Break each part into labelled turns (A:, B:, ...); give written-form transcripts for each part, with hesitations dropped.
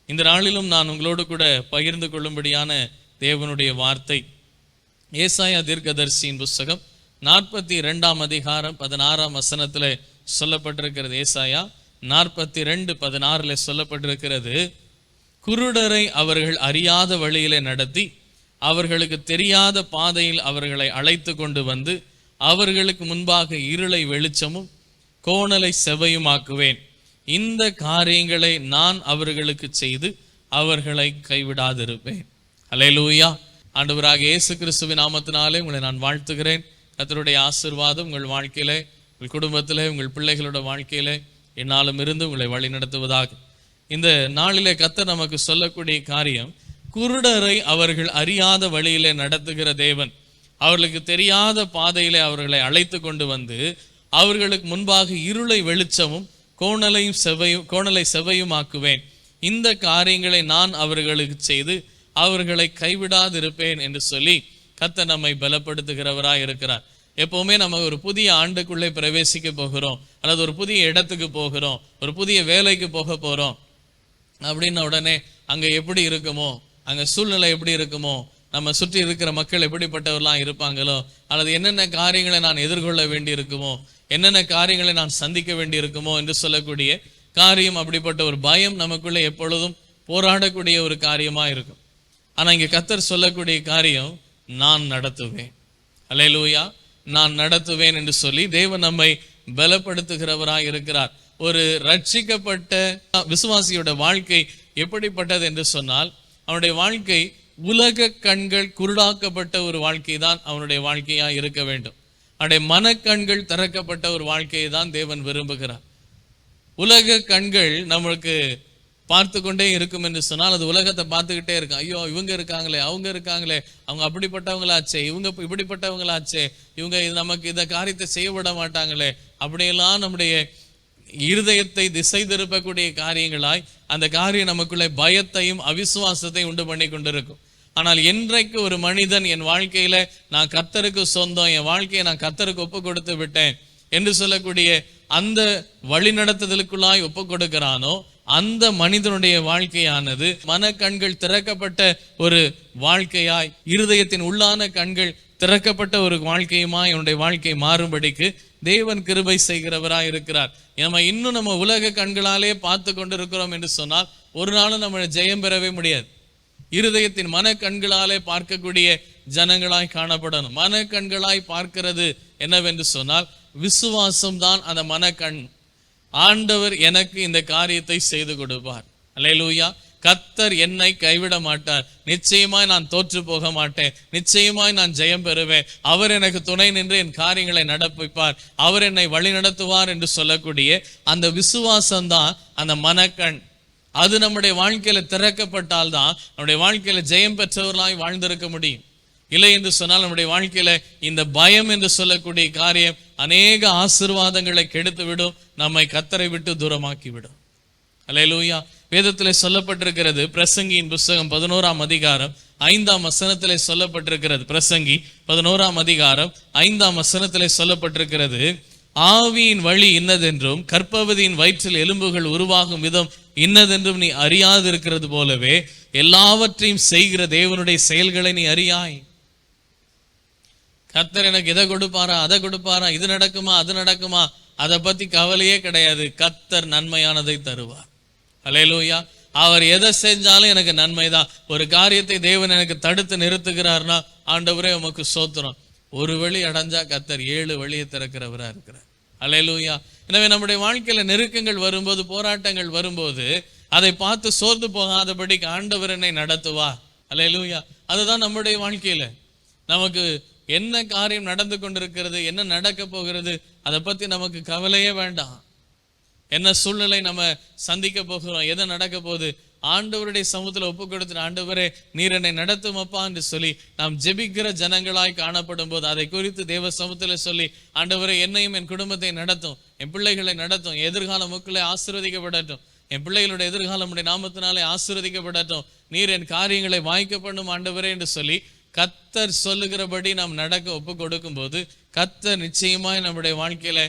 A: இந்த நாளிலும் நான் உங்களோடு கூட பகிர்ந்து கொள்ளும்படியான தேவனுடைய வார்த்தை ஏசாயா தீர்க்கதரிசியின் புஸ்தகம் 42 அதிகாரம் 16 வசனத்தில் சொல்லப்பட்டிருக்கிறது. ஏசாயா 42:16 சொல்லப்பட்டிருக்கிறது, குருடரை அவர்கள் அறியாத வழியிலே நடத்தி அவர்களுக்கு தெரியாத பாதையில் அவர்களை அழைத்து கொண்டு வந்து அவர்களுக்கு முன்பாக இருளை வெளிச்சமும் கோணலை செவ்வையுமாக்குவேன். இந்த காரியங்களை நான் அவர்களுக்கு செய்து அவர்களை கைவிடாதிருப்பேன். அல்லேலூயா. ஆண்டவராக இயேசு கிறிஸ்துவின் நாமத்தினாலே உங்களை நான் வாழ்த்துகிறேன். கர்த்தருடைய ஆசீர்வாதம் உங்கள் வாழ்க்கையிலே, உங்கள் குடும்பத்திலே, உங்கள் பிள்ளைகளோட வாழ்க்கையிலே என்னாலும் இருந்து உங்களை வழி நடத்துவதாக. இந்த நாளிலே கர்த்தர் நமக்கு சொல்லக்கூடிய காரியம், குருடரை அவர்கள் அறியாத வழியிலே நடத்துகிற தேவன். அவர்களுக்கு தெரியாத பாதையிலே அவர்களை அழைத்து கொண்டு வந்து அவர்களுக்கு முன்பாக இருளை வெளிச்சமும் கோணலை செவ்வையும் ஆக்குவேன். இந்த காரியங்களை நான் அவர்களுக்கு செய்து அவர்களை கைவிடாதிருப்பேன் என்று சொல்லி கர்த்தர் நம்மை பலப்படுத்துகிறவராய் இருக்கிறார். எப்பவுமே நம்ம ஒரு புதிய ஆண்டுக்குள்ளே பிரவேசிக்க போகிறோம், அல்லது ஒரு புதிய இடத்துக்கு போகிறோம், ஒரு புதிய வேலைக்கு போக போறோம் அப்படின்ன உடனே அங்க எப்படி இருக்குமோ, அங்க சூழ்நிலை எப்படி இருக்குமோ, நம்ம சுற்றி இருக்கிற மக்கள் எப்படிப்பட்டவர்களாம் இருப்பாங்களோ, அல்லது என்னென்ன காரியங்களை நான் எதிர்கொள்ள வேண்டி இருக்குமோ, என்னென்ன காரியங்களை நான் சந்திக்க வேண்டி இருக்குமோ என்று சொல்லக்கூடிய காரியம், அப்படிப்பட்ட ஒரு பயம் நமக்குள்ளே எப்பொழுதும் போராடக்கூடிய ஒரு காரியமா இருக்கும். ஆனா இங்க கர்த்தர் சொல்லக்கூடிய காரியம், நான் நடத்துவேன். அல்லேலூயா. நான் நடத்துவேன் என்று சொல்லி தேவன் நம்மை பலப்படுத்துகிறவராய் இருக்கிறார். ஒரு ரட்சிக்கப்பட்ட விசுவாசியோட வாழ்க்கை எப்படிப்பட்டது என்று சொன்னால், அவனுடைய வாழ்க்கை உலக கண்கள் குருடாக்கப்பட்ட ஒரு வாழ்க்கை தான் அவனுடைய வாழ்க்கையா இருக்க வேண்டும். அவனுடைய மனக்கண்கள் திறக்கப்பட்ட ஒரு வாழ்க்கையை தான் தேவன் விரும்புகிறார். உலக கண்கள் நம்மளுக்கு பார்த்து கொண்டே இருக்கும் என்று சொன்னால், அது உலகத்தை பார்த்துக்கிட்டே இருக்கும். ஐயோ, இவங்க இருக்காங்களே, அவங்க இருக்காங்களே, அவங்க அப்படிப்பட்டவங்களாச்சே, இவங்க இப்படிப்பட்டவங்களாச்சே, இவங்க நமக்கு இந்த காரியத்தை செய்ய விட மாட்டாங்களே, அப்படியெல்லாம் நம்முடைய இருதயத்தை திசை திருப்பக்கூடிய காரியங்களாய் அந்த காரியம் நமக்குள்ளே பயத்தையும் அவிசுவாசத்தையும் உண்டு பண்ணி கொண்டிருக்கும். ஆனால் என்றைக்கு ஒரு மனிதன் என் வாழ்க்கையில நான் கர்த்தருக்கு சொந்தம், என் வாழ்க்கையை நான் கர்த்தருக்கு ஒப்பு கொடுத்து விட்டேன் என்று சொல்லக்கூடிய அந்த வழிநடத்துதலுக்குள்ளாய் ஒப்பு கொடுக்கிறானோ, அந்த மனிதனுடைய வாழ்க்கையானது மனக்கண்கள் திறக்கப்பட்ட ஒரு வாழ்க்கையாய், இருதயத்தின் உள்ளான கண்கள் திறக்கப்பட்ட ஒரு வாழ்க்கையுமாய் என்னுடைய வாழ்க்கை மாறும்படிக்கு தேவன் கிருபை செய்கிறவராய் இருக்கிறார். நம்ம உலக கண்களாலே பார்த்து கொண்டிருக்கிறோம் என்று சொன்னால் ஒரு நாளும் நம்ம ஜெயம் பெறவே முடியாது. இருதயத்தின் மனக்கண்களாலே பார்க்கக்கூடிய ஜனங்களாய் காணப்படணும். மனக்கண்களாய் பார்க்கிறது என்னவென்று சொன்னால், விசுவாசம் தான் அந்த மனக்கண். ஆண்டவர் எனக்கு இந்த காரியத்தை செய்து கொடுப்பார். அல்லேலூயா. கர்த்தர் என்னை கைவிட மாட்டார். நிச்சயமாய் நான் தோற்று போக மாட்டேன். நிச்சயமாய் நான் ஜெயம் பெறுவேன். அவர் எனக்கு துணை நின்று என் காரியங்களை நடப்பிப்பார். அவர் என்னை வழி நடத்துவார் என்று சொல்லக்கூடிய அந்த விசுவாசம் தான் அந்த மனக்கண். அது நம்முடைய வாழ்க்கையில திறக்கப்பட்டால் தான் நம்முடைய வாழ்க்கையில ஜெயம் பெற்றவர்களாய் வாழ்ந்திருக்க முடியும். இல்லை என்று சொன்னால் நம்முடைய வாழ்க்கையில இந்த பயம் என்று சொல்லக்கூடிய காரியம் அநேக ஆசீர்வாதங்களை கெடுத்து விடும், நம்மை கர்த்தரை விட்டு தூரமாக்கி விடும். அல்லேலூயா. வேதத்திலே சொல்லப்பட்டிருக்கிறது, பிரசங்கியின் புஸ்தகம் 11 அதிகாரம் 5 வசனத்திலே சொல்லப்பட்டிருக்கிறது. பிரசங்கி 11 அதிகாரம் 5 வசனத்திலே சொல்லப்பட்டிருக்கிறது, ஆவியின் வழி இன்னதென்றும் கற்பவதியின் வயிற்றில் எலும்புகள் உருவாகும் விதம் இன்னதென்றும் நீ அறியாது இருக்கிறது போலவே எல்லாவற்றையும் செய்கிற தேவனுடைய செயல்களை நீ அறியாய். கர்த்தர் எனக்கு இதை கொடுப்பாரா, அதை கொடுப்பாரா, இது நடக்குமா, அது நடக்குமா, அதை பத்தி கவலையே கிடையாது. கர்த்தர் நன்மையானதை தருவார். அல்லேலூயா. அவர் எதை செஞ்சாலும் எனக்கு நன்மைதான். ஒரு காரியத்தை தேவன் எனக்கு தடுத்து நிறுத்துகிறார்னா, ஆண்டவரே உமக்கு ஸ்தோத்திரம். ஒரு வழி அடைஞ்சா கர்த்தர் 7 வழியை திறக்கிறவரா இருக்கிறார். அல்லேலூயா. எனவே நம்முடைய வாழ்க்கையில நெருக்கங்கள் வரும்போது, போராட்டங்கள் வரும்போது அதை பார்த்து சோர்ந்து போகாதபடி ஆண்டவர் என்னை நடத்துவா. அல்லேலூயா. அதுதான் நம்முடைய வாழ்க்கையில நமக்கு என்ன காரியம் நடந்து கொண்டிருக்கிறது, என்ன நடக்க போகிறது, அதை பத்தி நமக்கு கவலையே வேண்டாம். என்ன சூழ்நிலை நம்ம சந்திக்க போகிறோம், எதை நடக்க போகுது, ஆண்டவருடைய சமூகத்தில் ஒப்பு கொடுத்துட்டு, ஆண்டவரே நீர் என்னை நடத்துமப்பா என்று சொல்லி நாம் ஜெபிக்கிற ஜனங்களாய் காணப்படும் போது அதை குறித்து தேவ சமூகத்தில் சொல்லி, ஆண்டவரே என்னையும் என் குடும்பத்தை நடத்தும், என் பிள்ளைகளை நடத்தும், எதிர்கால மக்களை ஆசீர்வதிக்கப்படட்டும், என் பிள்ளைகளோட எதிர்காலம் உடைய நாமத்தினாலே ஆசீர்வதிக்கப்படட்டும், நீர் என் காரியங்களை வாய்க்க பண்ணும் ஆண்டவரே என்று சொல்லி கர்த்தர் சொல்லுகிறபடி நாம் நடக்க ஒப்பு கொடுக்கும் போது கர்த்தர் நிச்சயமாய் நம்முடைய வாழ்க்கையில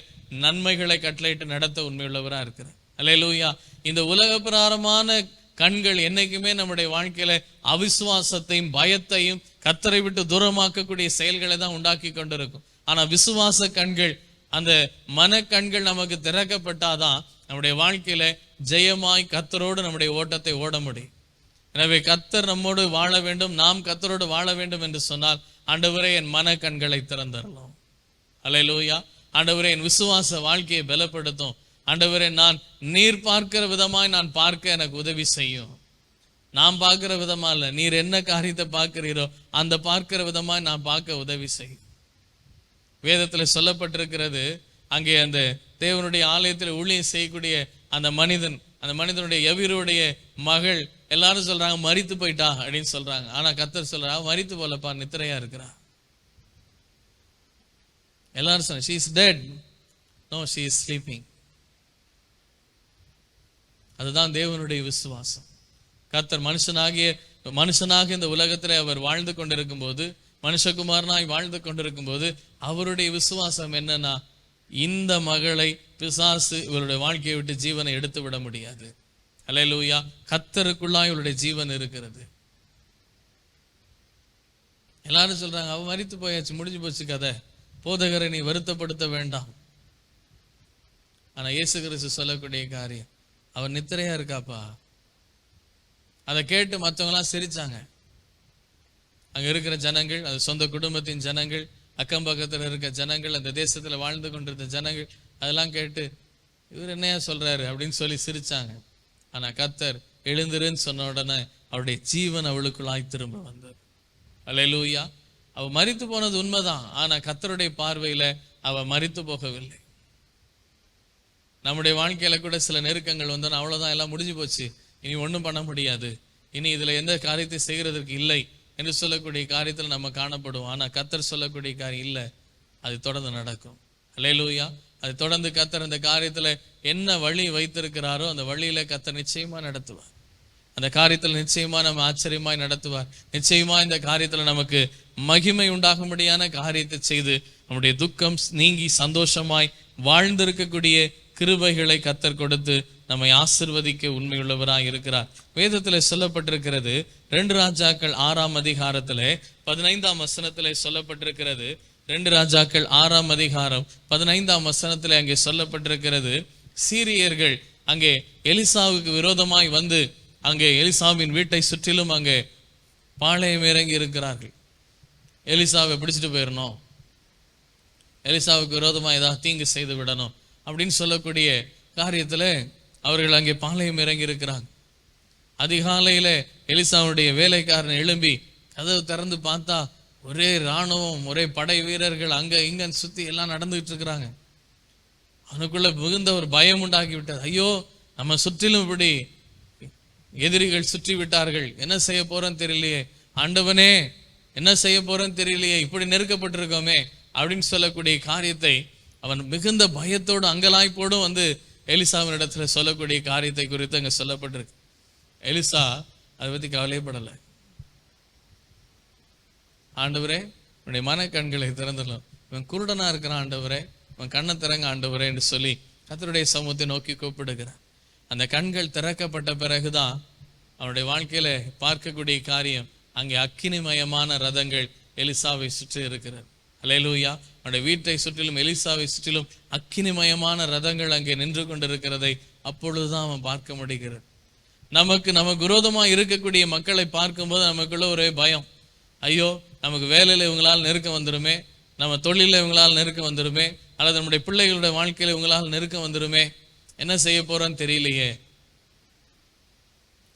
A: நன்மைகளை கட்டளையிட்டு நடத்த உண்மையுள்ளவராக இருக்கிறார். அல்லேலூயா. இந்த உலக பிரகாரமான கண்கள் என்னைக்குமே நம்முடைய வாழ்க்கையில அவிசுவாசத்தையும் பயத்தையும் கர்த்தரை விட்டு தூரமாக்கக்கூடிய செயல்களை தான் உண்டாக்கி கொண்டிருக்கும். ஆனா விசுவாச கண்கள், அந்த மன கண்கள் நமக்கு திறக்கப்பட்டாதான் நம்முடைய வாழ்க்கையில ஜெயமாய் கர்த்தரோடு நம்முடைய ஓட்டத்தை ஓட முடியும். எனவே கர்த்தர் நம்மோடு வாழ வேண்டும், நாம் கர்த்தரோடு வாழ வேண்டும் என்று சொன்னால், ஆண்டவரே என் மன கண்களை திறந்தரலாம். அல்லேலூயா. ஆண்டவரே என் விசுவாச வாழ்க்கையை பலப்படுத்தும். ஆண்டவரே நான் நீர் பார்க்கிற விதமாய் நான் பார்க்க எனக்கு உதவி செய்யும். நான் பார்க்கிற விதமா இல்ல, நீர் என்ன காரியத்தை பார்க்கிறீரோ அந்த பார்க்கிற விதமாய் நான் பார்க்க உதவி செய்யும். வேதத்துல சொல்லப்பட்டிருக்கிறது, அங்கே அந்த தேவனுடைய ஆலயத்தில் ஊழியம் செய்யக்கூடிய அந்த மனிதனுடைய எவிருடைய மகள் எல்லாரும் சொல்றாங்க மரித்து போயிட்டா அப்படின்னு சொல்றாங்க. ஆனா கர்த்தர் சொல்றா மரித்து போலப்பா, நித்திரையா இருக்கிறா. எல்லாரும் சொன்ன she is dead. No, she is sleeping. அதுதான் தேவனுடைய விசுவாசம். கர்த்தர் மனுஷனாக இந்த உலகத்திலே அவர் வாழ்ந்து கொண்டிருக்கும் போது, மனுஷகுமாரனாய் வாழ்ந்து கொண்டிருக்கும் போது அவருடைய விசுவாசம் என்னன்னா, இந்த மகளை பிசாசு இவருடைய வாழ்க்கையை விட்டு ஜீவனை எடுத்து விட முடியாது. அல்லேலூயா. கர்த்தருக்குள்ளாய் இவருடைய ஜீவன் இருக்கிறது. எல்லாரும் சொல்றாங்க அவ மரித்து போயாச்சு, முடிஞ்சு போச்சு கதை, போதகரை நீ வருத்தப்படுத்த வேண்டாம். ஆனா இயேசு கிறிஸ்து சொல்லக்கூடிய காரியம், அவன் நித்திரையா இருக்காப்பா. அதை கேட்டு மற்றவங்களாம் சிரிச்சாங்க. அங்க இருக்கிற ஜனங்கள், அது சொந்த குடும்பத்தின் ஜனங்கள், அக்கம் பக்கத்துல இருக்க ஜனங்கள், அந்த தேசத்துல வாழ்ந்து கொண்டிருந்த ஜனங்கள், அதெல்லாம் கேட்டு இவர் என்னையா சொல்றாரு அப்படின்னு சொல்லி சிரிச்சாங்க. ஆனா கர்த்தர் எழுந்திருன்னு சொன்ன உடனே அவருடைய ஜீவன் அவளுக்குள்ளாய் திரும்ப வந்தது. அல்லேலூயா. அவ மரித்து போனது உண்மைதான், ஆனா கர்த்தருடைய பார்வையில அவ மரித்து போகவில்லை. நம்முடைய வாழ்க்கையில கூட சில நெருக்கங்கள் வந்தோன்னா அவ்வளவுதான், எல்லாம் முடிஞ்சு போச்சு, இனி ஒன்றும் பண்ண முடியாது, இனி இதுல எந்த காரியத்தை செய்கிறதுக்கு இல்லை என்று சொல்லக்கூடிய காரியத்துல நம்ம காணப்படுவோம். ஆனா கர்த்தர் சொல்லக்கூடிய காரியம் இல்லை, அது தொடர்ந்து நடக்கும். அல்லேலூயா. அது தொடர்ந்து கர்த்தர் அந்த காரியத்துல என்ன வழி வைத்திருக்கிறாரோ அந்த வழியில கர்த்தர் நிச்சயமா நடத்துவார். அந்த காரியத்துல நிச்சயமா நம்ம ஆச்சரியமாய் நடத்துவார். நிச்சயமா இந்த காரியத்துல நமக்கு மகிமை உண்டாகும்படியான காரியத்தை செய்து நம்முடைய துக்கம் நீங்கி சந்தோஷமாய் வாழ்ந்திருக்கக்கூடிய கிருபைகளை கர்த்தர் கொடுத்து நம்மை ஆசிர்வதிக்க உண்மையுள்ளவராய் இருக்கிறார். வேதத்துல சொல்லப்பட்டிருக்கிறது, 2 ராஜாக்கள் 6ஆம் அதிகாரத்திலே 15ஆம் வசனத்திலே சொல்லப்பட்டிருக்கிறது. 2 ராஜாக்கள் 6ஆம் அதிகாரம் 15ஆம் வசனத்திலே அங்கே சொல்லப்பட்டிருக்கிறது, சீரியர்கள் அங்கே எலிசாவுக்கு விரோதமாய் வந்து அங்கே எலிசாவின் வீட்டை சுற்றிலும் அங்கே பாளையம் இறங்கி இருக்கிறார்கள். எலிசாவை பிடிச்சிட்டு போயிடணும், எலிசாவுக்கு விரோதமா ஏதாவது தீங்கு செய்து விடணும் அப்படின்னு சொல்லக்கூடிய காரியத்துல அவர்கள் அங்கே பாளையம் இறங்கி இருக்கிறாங்க. அதிகாலையில எலிசாவுடைய வேலைக்காரன் எழும்பி கதவு திறந்து பார்த்தா ஒரே இராணுவம், ஒரே படை வீரர்கள் அங்க இங்க சுத்தி எல்லாம் நடந்துகிட்டு இருக்கிறாங்க. அவனுக்குள்ள மிகுந்த ஒரு பயம் உண்டாக்கி விட்டது. ஐயோ, நம்ம சுற்றிலும் இப்படி எதிரிகள் சுற்றி விட்டார்கள், என்ன செய்ய போறோன்னு தெரியலையே, ஆண்டவனே என்ன செய்ய போறோன்னு தெரியலையே, இப்படி நெருக்கப்பட்டிருக்கோமே அப்படின்னு சொல்லக்கூடிய காரியத்தை அவன் மிகுந்த பயத்தோடு அங்கலாய்ப்போடும் வந்து எலிசாவின் இடத்துல சொல்லக்கூடிய காரியத்தை குறித்து அங்க சொல்லப்பட்டிருக்கு. எலிசா அதை பத்தி கவலைப்படலை. ஆண்டவரே உன்னுடைய மன கண்களை திறந்துடலாம், இவன் குருடனா இருக்கிறான் ஆண்டவரே, இவன் கண்ணை திறங்க ஆண்டவரே என்று சொல்லி கர்த்தருடைய சமூகத்தை நோக்கி கூப்பிடுகிறான். அந்த கண்கள் திறக்கப்பட்ட பிறகுதான் அவனுடைய வாழ்க்கையில பார்க்கக்கூடிய காரியம், அங்கே அக்கினிமயமான ரதங்கள் எலிசாவை சுற்றி இருக்கிறது. அல்லேலூயா. அவனுடைய வீட்டை சுற்றிலும் எலிசாவை சுற்றிலும் அக்கினிமயமான ரதங்கள் அங்கே நின்று கொண்டிருக்கிறதை அப்பொழுதுதான் அவன் பார்க்க முடிகிறது. நமக்கு விரோதமா இருக்கக்கூடிய மக்களை பார்க்கும்போது நமக்குள்ள ஒரே பயம், ஐயோ நமக்கு வேலையில இவங்களால் நெருக்கம் வந்துருமே, நம்ம தொழில இவங்களால் நெருக்கம் வந்துருமே, அல்லது நம்முடைய பிள்ளைகளுடைய வாழ்க்கையில இவங்களால் நெருக்கம் வந்துருமே, என்ன செய்ய போறோன்னு தெரியலையே.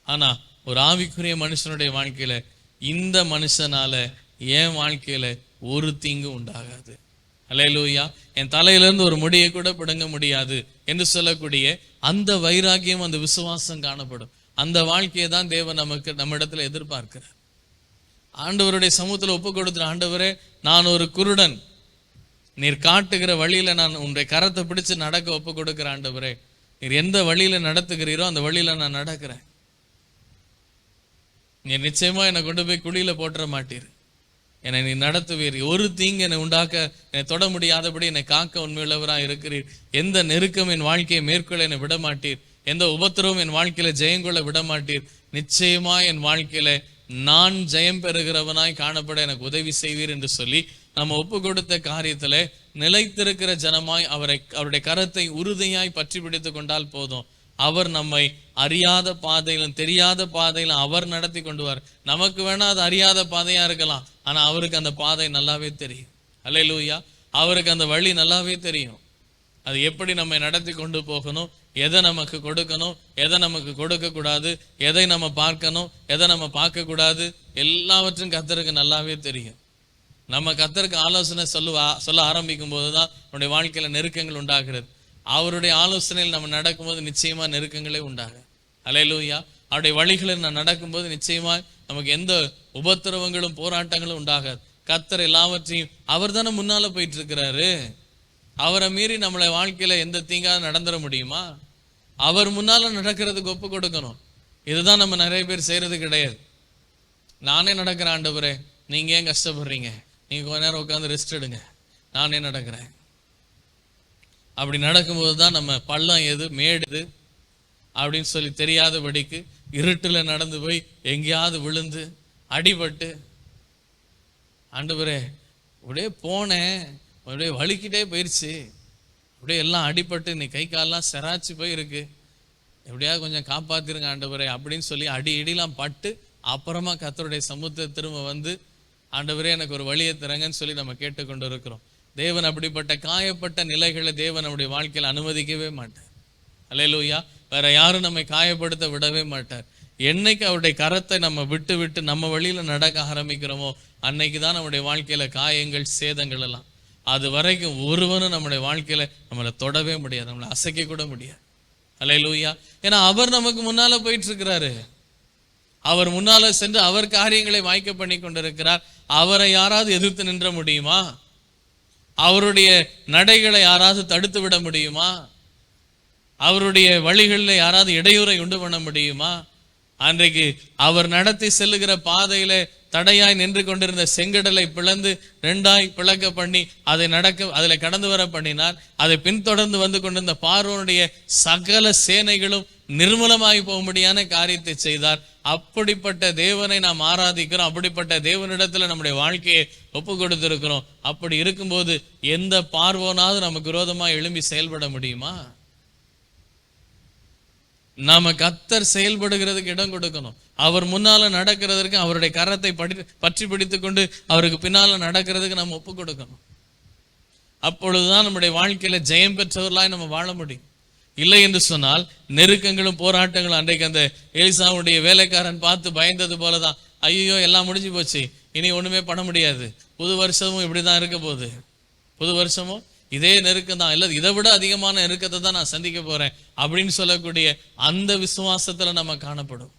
A: ஆனா ஒரு ஆவிக்குரிய மனுஷனுடைய வாழ்க்கையில, இந்த மனுஷனால என் வாழ்க்கையில ஒரு தீங்கு உண்டாகாது, அல்லேலூயா, என் தலையிலிருந்து ஒரு முடியை கூட பிடுங்க முடியாது என்று சொல்லக்கூடிய அந்த வைராக்கியம், அந்த விசுவாசம் காணப்படும். அந்த வாழ்க்கையை தான் தேவன் நம்ம இடத்துல எதிர்பார்க்கிறார். ஆண்டவருடைய சமூகத்துல ஒப்பு கொடுத்துற, ஆண்டவரே நான் ஒரு குருடன், நீர் காட்டுகிற வழியில நான் உன்னுடைய கரத்தை பிடிச்சு நடக்க ஒப்பு கொடுக்கிற ஆண்டவரே, நீர் எந்த வழியில நடத்துகிறீரோ அந்த வழியில நான் நடக்கிறேன். நீர் நிச்சயமா என்னை கொண்டு போய் குழியில போட்டுற மாட்டீர், என்னை நீ நடத்துவீர், ஒரு தீங்கு என்னை உண்டாக்க, என்னை தொட முடியாதபடி என்னை காக்க உண்மையுள்ளவராக இருக்கிறீர், எந்த நெருக்கம் என் வாழ்க்கையை மேற்கொள்ள என்னை விட மாட்டீர் எந்த உபத்திரவும் என் வாழ்க்கையில ஜெயங்கொள்ள விட மாட்டீர். நிச்சயமா என் வாழ்க்கையில நான் ஜெயம் பெறுகிறவனாய் காணப்பட எனக்கு உதவி செய்வீர் என்று சொல்லி நம்ம ஒப்பு கொடுத்த காரியத்துல நிலைத்திருக்கிற ஜனமாய் அவருடைய கரத்தை உறுதியாய் பற்றி பிடித்து கொண்டால் போதும். அவர் நம்மை அறியாத பாதையிலும் தெரியாத பாதையிலும் அவர் நடத்தி கொண்டுவார். நமக்கு வேணா அது அறியாத பாதையா இருக்கலாம், ஆனா அவருக்கு அந்த பாதை நல்லாவே தெரியும். அல்லேலூயா. அவருக்கு அந்த வழி நல்லாவே தெரியும். அது எப்படி நம்மை நடத்தி கொண்டு போகணும், எதை நமக்கு கொடுக்கணும், எதை நமக்கு கொடுக்க கூடாது, எதை நம்ம பார்க்கணும், எதை நம்ம பார்க்க கூடாது, எல்லாவற்றும் கர்த்தருக்கு நல்லாவே தெரியும். நம்ம கர்த்தருக்கு ஆலோசனை சொல்ல ஆரம்பிக்கும் போதுதான் நம்முடைய வாழ்க்கையில நெருக்கங்கள் உண்டாகிறது. அவருடைய ஆலோசனையில் நம்ம நடக்கும்போது நிச்சயமா நெருக்கங்களே உண்டாகும். அல்லேலூயா. அவருடைய வழிகளில் நான் நடக்கும்போது நிச்சயமா நமக்கு எந்த உபத்திரவங்களும் போராட்டங்களும் உண்டாகாது. கர்த்தர் எல்லாவற்றையும் அவர் தானே முன்னால போயிட்டு இருக்கிறாரு. அவரை மீறி நம்மளை வாழ்க்கையில எந்த தீங்காக நடந்துட முடியுமா? அவர் முன்னால நடக்கிறதுக்கு ஒப்பு கொடுக்கணும். இதுதான் நம்ம நிறைய பேர் செய்யறது கிடையாது. நானே நடக்கிறேன் ஆண்டவரே, நீங்க ஏன் கஷ்டப்படுறீங்க, நீங்க கொஞ்ச நேரம் உட்காந்து ரெஸ்ட் எடுங்க, நானே நடக்கிறேன். அப்படி நடக்கும்போது தான் நம்ம பள்ளம் எது மேடு எது அப்படின்னு சொல்லி தெரியாதபடிக்கு இருட்டுல நடந்து போய் எங்கேயாவது விழுந்து அடிபட்டு, ஆண்டவரே அப்படியே போனேன், அப்படியே வலிக்கிட்டே போயிடுச்சு, அப்படியே எல்லாம் அடிபட்டு இன்னைக்கு கை காலெல்லாம் செராச்சு போயிருக்கு, எப்படியாவது கொஞ்சம் காப்பாத்திருங்க ஆண்டவரே அப்படின்னு சொல்லி இடிலாம் பட்டு அப்புறமா கர்த்தருடைய சமூகத்தை திரும்ப வந்து ஆண்டவரே எனக்கு ஒரு வழியை தரங்கன்னு சொல்லி நம்ம கேட்டுக்கொண்டு இருக்கிறோம். தேவன் அப்படிப்பட்ட காயப்பட்ட நிலைகளை தேவன் நம்முடைய வாழ்க்கையில் அனுமதிக்கவே மாட்டார். அல்லேலூயா. வேற யாரும் நம்மை காயப்படுத்த விடவே மாட்டார். என்னைக்கு அவருடைய கரத்தை நம்ம விட்டு விட்டு நம்ம வழியில நடக்க ஆரம்பிக்கிறோமோ அன்னைக்கு தான் நம்முடைய வாழ்க்கையில காயங்கள் சேதங்கள் எல்லாம். அது வரைக்கும் ஒருவனும் நம்முடைய வாழ்க்கையில நம்மளை தொடவே முடியாது, நம்மளை அசைக்க கூட முடியாது. அல்லேலூயா. ஏன்னா அவர் நமக்கு முன்னால போயிட்டு இருக்கிறாரு. அவர் முன்னால சென்று அவர் காரியங்களை வாய்க்க பண்ணி கொண்டிருக்கிறார். அவரை யாராவது எதிர்த்து நின்ற முடியுமா? அவருடைய நடைகளை யாராவது தடுத்து விட முடியுமா? அவருடைய வழிகளில் யாராவது இடையூறை உண்டு பண்ண முடியுமா? அன்றைக்கு அவர் நடத்தி செல்லுகிற பாதையில தடையாய் நின்று கொண்டிருந்த செங்கடலை பிளந்து 2ஆய் பிளக்க பண்ணி அதில் கடந்து வர பண்ணினார். அதை பின்தொடர்ந்து வந்து கொண்டிருந்த பார்வோனுடைய சகல சேனைகளும் நிர்மூலமாகி போகும்படியான காரியத்தை செய்தார். அப்படிப்பட்ட தேவனை நாம் ஆராதிக்கிறோம். அப்படிப்பட்ட தேவனிடத்துல நம்முடைய வாழ்க்கையை ஒப்பு கொடுத்திருக்கிறோம். அப்படி இருக்கும்போது எந்த பார்வோனாவது நமக்கு விரோதமா எழும்பி செயல்பட முடியுமா? நாம கர்த்தர் செயல்படுகிறதுக்கு இடம் கொடுக்கணும். அவர் முன்னால நடக்கிறதுக்கு அவருடைய கரத்தை பற்றி பிடித்து கொண்டு அவருக்கு பின்னால நடக்கிறதுக்கு நம்ம ஒப்பு கொடுக்கணும். அப்பொழுதுதான் நம்முடைய வாழ்க்கையில ஜெயம் பெற்றவர்களாய் நம்ம வாழ முடியும். இல்லை என்று சொன்னால் நெருக்கங்களும் போராட்டங்களும், அன்றைக்கு அந்த எலிசாவுடைய வேலைக்காரன் பார்த்து பயந்தது போலதான், ஐயோ எல்லாம் முடிஞ்சு போச்சு, இனி ஒண்ணுமே பண்ண முடியாது, புது வருஷமும் இப்படிதான் இருக்க போகுது, புது வருஷமும் இதே நெருக்கம் தான், இல்லை இதை விட அதிகமான நெருக்கத்தை தான் நான் சந்திக்க போறேன் அப்படின்னு சொல்லக்கூடிய அந்த விசுவாசத்துல நம்ம காணப்படும்.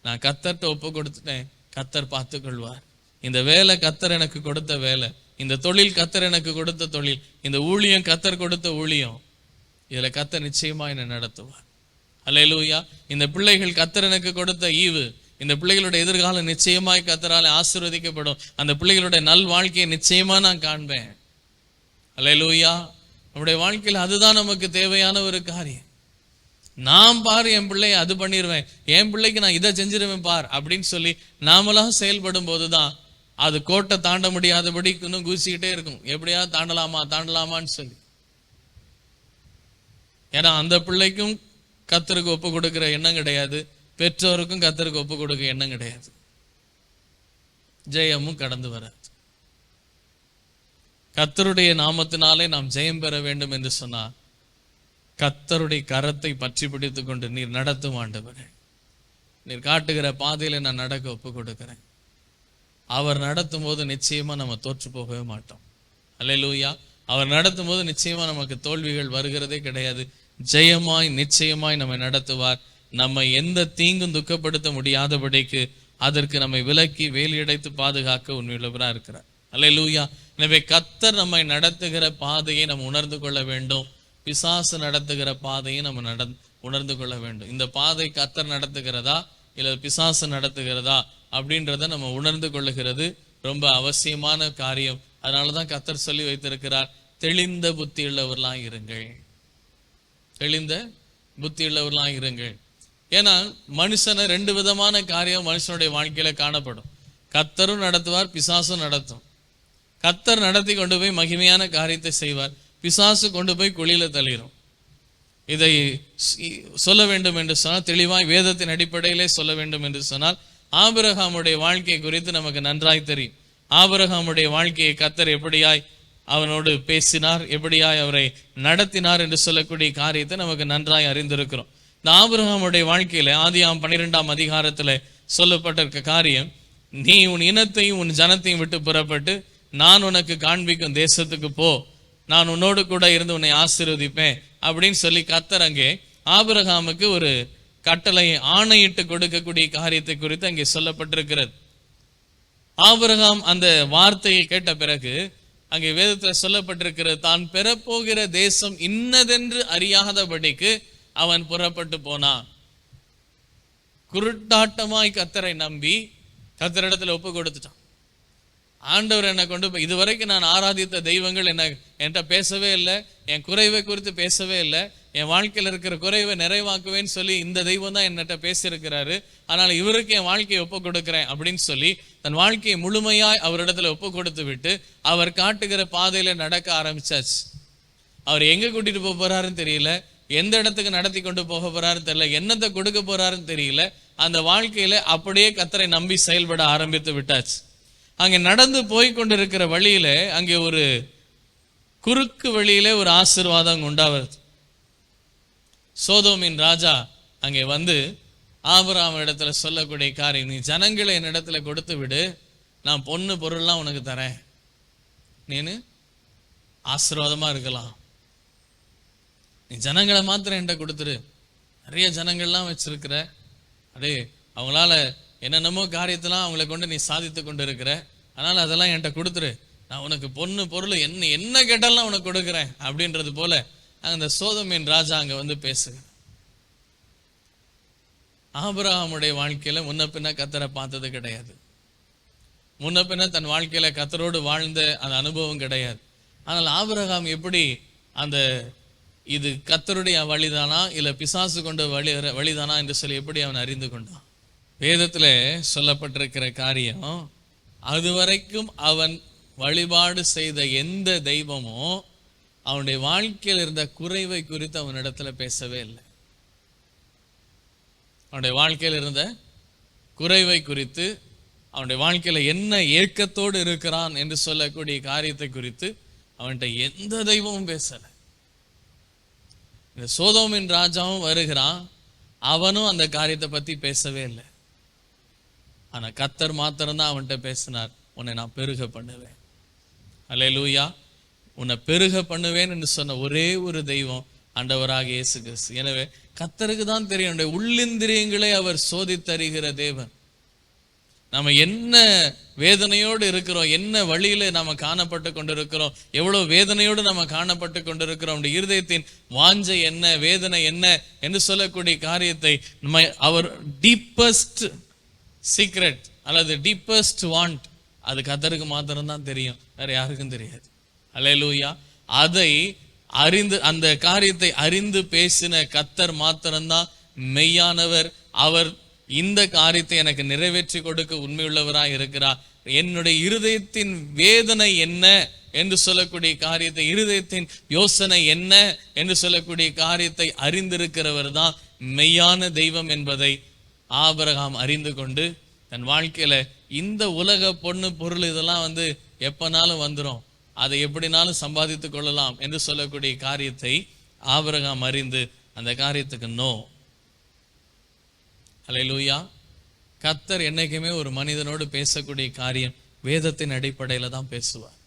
A: நான் கர்த்தர்ட்ட ஒப்பு கொடுத்துட்டேன், கர்த்தர் பார்த்து கொள்வார். இந்த வேலை கர்த்தர் எனக்கு கொடுத்த வேலை, இந்த தொழில் கர்த்தர் எனக்கு கொடுத்த தொழில், இந்த ஊழியம் கர்த்தர் கொடுத்த ஊழியம், இதுல கர்த்தர் நிச்சயமா என்னை நடத்துவார். அல்லேலூயா. இந்த பிள்ளைகள் கர்த்தர் எனக்கு கொடுத்த ஈவு, இந்த பிள்ளைகளுடைய எதிர்காலம் நிச்சயமாய் கர்த்தரால் ஆசீர்வதிக்கப்படும். அந்த பிள்ளைகளுடைய நல் வாழ்க்கையை நிச்சயமா நான் காண்பேன். அல்லேலூயா. நம்முடைய வாழ்க்கையில் அதுதான் நமக்கு தேவையான ஒரு காரியம். நான் பாரு என் பிள்ளைய அது பண்ணிடுவேன், என் பிள்ளைக்கு நான் இதை செஞ்சிருவேன் பார் அப்படின்னு சொல்லி நாமளாம் செயல்படும் போதுதான் அது கோட்டை தாண்ட முடியாதபடி இன்னும் கூசிக்கிட்டே இருக்கும். எப்படியாவது தாண்டலாமான்னு சொல்லி. ஏன்னா அந்த பிள்ளைக்கும் கர்த்தருக்கு ஒப்பு கொடுக்கிற எண்ணம் கிடையாது, பெற்றோருக்கும் கர்த்தருக்கு ஒப்பு கொடுக்க எண்ணம் கிடையாது. ஜெயமும் கடந்து வராது. கர்த்தருடைய நாமத்தினாலே நாம் ஜெயம் பெற வேண்டும் என்று சொன்னார் கர்த்தருடைய கரத்தை பற்றி பிடித்துக் கொண்டு நீர் நடத்தும் ஆண்டவரே, நீர் காட்டுகிற பாதையில நான் நடக்க ஒப்பு கொடுக்கிறேன். அவர் நடத்தும் போது நிச்சயமா நம்ம தோற்று போகவே மாட்டோம். அல்லேலூயா. அவர் நடத்தும் போது நிச்சயமா நமக்கு தோல்விகள் வருகிறதே கிடையாது. ஜெயமாய் நிச்சயமாய் நம்மை நடத்துவார். நம்மை எந்த தீங்கும் துக்கப்படுத்த முடியாதபடிக்கு அதற்கு நம்மை விலக்கி வேலியடைத்து பாதுகாக்க உண்மையுள்ளவராக இருக்கிறார். அல்லேலூயா. எனவே கர்த்தர் நம்மை நடத்துகிற பாதையை நம்ம உணர்ந்து கொள்ள வேண்டும். பிசாசு நடத்துகிற பாதையை நம்ம உணர்ந்து கொள்ள வேண்டும். இந்த பாதை கர்த்தர் நடத்துகிறதா இல்ல பிசாசு நடத்துகிறதா அப்படின்றத நம்ம உணர்ந்து கொள்ளுகிறது ரொம்ப அவசியமான காரியம். அதனாலதான் கர்த்தர் சொல்லி வைத்திருக்கிறார், தெளிந்த புத்தி உள்ளவர்களாக இருங்கள். தெளிந்த புத்தியுள்ளவர்களாக இருங்கள். ஏன்னா மனுஷனை ரெண்டு விதமான காரியம் மனுஷனுடைய வாழ்க்கையில காணப்படும். கர்த்தரும் நடத்துவார், பிசாசும் நடத்தும். கர்த்தர் நடத்தி கொண்டு போய் மகிமையான காரியத்தை செய்வார், பிசாசு கொண்டு போய் குழியில தள்ளிடும். இதை சொல்ல வேண்டும் என்று சொன்னால், தெளிவாய் வேதத்தின் அடிப்படையிலே சொல்ல வேண்டும் என்று சொன்னால், ஆபிரகாமுடைய வாழ்க்கை குறித்து நமக்கு நன்றாய் தெரியும். ஆபிரகாமுடைய வாழ்க்கையை கர்த்தர் எப்படியாய் அவனோடு பேசினார், எப்படியாய் அவரை நடத்தினார் என்று சொல்லக்கூடிய காரியத்தை நமக்கு நன்றாய் அறிந்திருக்கிறோம். இந்த ஆபிரகாமுடைய வாழ்க்கையில ஆதியாகமம் 12ஆம் அதிகாரத்துல சொல்லப்பட்டிருக்க காரியம், நீ உன் இனத்தையும் உன் ஜனத்தையும் விட்டு புறப்பட்டு நான் உனக்கு காண்பிக்கும் தேசத்துக்கு போ, நான் உன்னோடு கூட இருந்து உன்னை ஆசீர்வதிப்பேன் அப்படின்னு சொல்லி கர்த்தர் அங்கே ஆபிரகாமுக்கு ஒரு கட்டளை ஆணையிட்டு கொடுக்கக்கூடிய காரியத்தை குறித்து அங்கே சொல்லப்பட்டிருக்கிறது. ஆபிரகாம் அந்த வார்த்தையை கேட்ட பிறகு அங்கே வேதத்துல சொல்லப்பட்டிருக்கிறது, தான் பெறப்போகிற தேசம் இன்னதென்று அறியாதபடிக்கு அவன் புறப்பட்டு போனான். குருட்டாட்டமாய் கர்த்தரை நம்பி கர்த்தரிடத்துல ஒப்பு கொடுத்துட்டான். ஆண்டவர் என்னை கொண்டு போய், இதுவரைக்கும் நான் ஆராதித்த தெய்வங்கள் என்கிட்ட பேசவே இல்லை, என் குறைவை குறித்து பேசவே இல்லை, என் வாழ்க்கையில் இருக்கிற குறைவை நிறைவாக்குவேன்னு சொல்லி இந்த தெய்வம் தான் என்கிட்ட பேசியிருக்கிறாரு, ஆனால் இவருக்கு என் வாழ்க்கையை ஒப்பு கொடுக்கிறேன் அப்படின்னு சொல்லி தன் வாழ்க்கையை முழுமையாய் அவரிடத்துல ஒப்பு கொடுத்து விட்டு அவர் காட்டுகிற பாதையில நடக்க ஆரம்பிச்சாச்சு. அவர் எங்க கூட்டிட்டு போக போறாருன்னு தெரியல, எந்த இடத்துக்கு நடத்தி கொண்டு போக போறாருன்னு தெரியல, என்னத்தை கொடுக்க போறாருன்னு தெரியல. அந்த வாழ்க்கையில அப்படியே கர்த்தரை நம்பி செயல்பட ஆரம்பித்து விட்டாச்சு. அங்கே நடந்து போய் கொண்டிருக்கிற வழியில அங்கே ஒரு குறுக்கு வழியிலே ஒரு ஆசீர்வாதம் உண்டாவது. சோதோமின் ராஜா அங்கே வந்து ஆபிரகாம் இடத்துல சொல்லக்கூடிய காரியம், நீ ஜனங்களை என் இடத்துல கொடுத்து விடு, நான் பொண்ணு பொருள்லாம் உனக்கு தரேன், நீனு ஆசீர்வாதமா இருக்கலாம், நீ ஜனங்களை மாத்திரம் என்கிட்ட கொடுத்துரு, நிறைய ஜனங்கள்லாம் வச்சிருக்கிற, அடே அவங்களால என்னென்னமோ காரியத்தெல்லாம் அவங்களை கொண்டு நீ சாதித்து கொண்டு இருக்கிற, அதனால அதெல்லாம் என்கிட்ட கொடுத்துரு, நான் உனக்கு பொண்ணு பொருள் என்ன கேட்டாலும் நான் உனக்கு கொடுக்குறேன் அப்படின்றது போல அந்த சோதோமின் ராஜா அங்க வந்து பேசுகிறேன். ஆபிரகாமுடைய வாழ்க்கையில முன்ன பின்ன கர்த்தரை பார்த்தது கிடையாது, முன்ன பின்ன தன் வாழ்க்கையில கர்த்தரோடு வாழ்ந்த அந்த அனுபவம் கிடையாது. ஆனால் ஆபிரகாம் எப்படி அந்த இது கர்த்தருடைய வழிதானா இல்ல பிசாசு கொண்ட வழிதானா என்று சொல்லி எப்படி அவன் அறிந்து கொண்டான்? வேதத்துல சொல்லப்பட்டிருக்கிற காரியம், அதுவரைக்கும் அவன் வழிபாடு செய்த எந்த தெய்வமோ அவனுடைய வாழ்க்கையில் இருந்த குறைவை குறித்து அவனிடத்துல பேசவே இல்லை. அவனுடைய வாழ்க்கையில் இருந்த குறைவை குறித்து, அவனுடைய வாழ்க்கையில என்ன ஏக்கத்தோடு இருக்கிறான் என்று சொல்லக்கூடிய காரியத்தை குறித்து அவன்கிட்ட எந்த தெய்வமும் பேசல. இந்த சோதோமின் ராஜாவும் வருகிறான், அவனும் அந்த காரியத்தை பத்தி பேசவே இல்லை. ஆனா கர்த்தர் மாத்திரம்தான் அவன்கிட்ட பேசினார், உன்னை நான் பெருக பண்ணுவேன். அல்லேலூயா. உன்னை பெருக பண்ணுவேன் என்று சொன்ன ஒரே ஒரு தெய்வம் ஆண்டவராக இயேசு கிறிஸ்து. எனவே கர்த்தருக்கு தான் தெரியும், உள்ளிந்திரியங்களை அவர் சோதித்தறிகிற தேவன். நம்ம என்ன வேதனையோடு இருக்கிறோம், என்ன வழியில நாம காணப்பட்டு கொண்டிருக்கிறோம், எவ்வளவு வேதனையோடு நம்ம காணப்பட்டு கொண்டிருக்கிறோம், இருதயத்தின் வாஞ்சை என்ன, வேதனை என்ன என்று சொல்லக்கூடிய காரியத்தை அவர் டீப்பஸ்ட் சீக்ரெட் அல்லது டீப்பஸ்ட் வாண்ட் அது கர்த்தருக்கு மாத்திரம்தான் தெரியும், வேற யாருக்கும் தெரியாது. அல்லேலூயா. அதை அறிந்து அந்த காரியத்தை அறிந்து பேசின கர்த்தர் மாத்திரம்தான் மெய்யானவர். அவர் இந்த காரியத்தை எனக்கு நிறைவேற்றி கொடுக்க உண்மையுள்ளவராய் இருக்கிறார். என்னுடைய இருதயத்தின் வேதனை என்ன என்று சொல்லக்கூடிய காரியத்தை, இருதயத்தின் யோசனை என்ன என்று சொல்லக்கூடிய காரியத்தை அறிந்திருக்கிறவர் தான் மெய்யான தெய்வம் என்பதை ஆபிரகாம் அறிந்து கொண்டு தன் வாழ்க்கையில இந்த உலக பொண்ணு பொருள் இதெல்லாம் எப்பனாலும் வந்துடும், அதை எப்படினாலும் சம்பாதித்துக் கொள்ளலாம் என்று சொல்லக்கூடிய காரியத்தை ஆபிரகாம் அறிந்து அந்த காரியத்துக்கு நோ. அல்லேலூயா. கர்த்தர் என்னைக்குமே ஒரு மனிதனோடு பேசக்கூடிய காரியம் வேதத்தின் அடிப்படையில தான் பேசுவார்.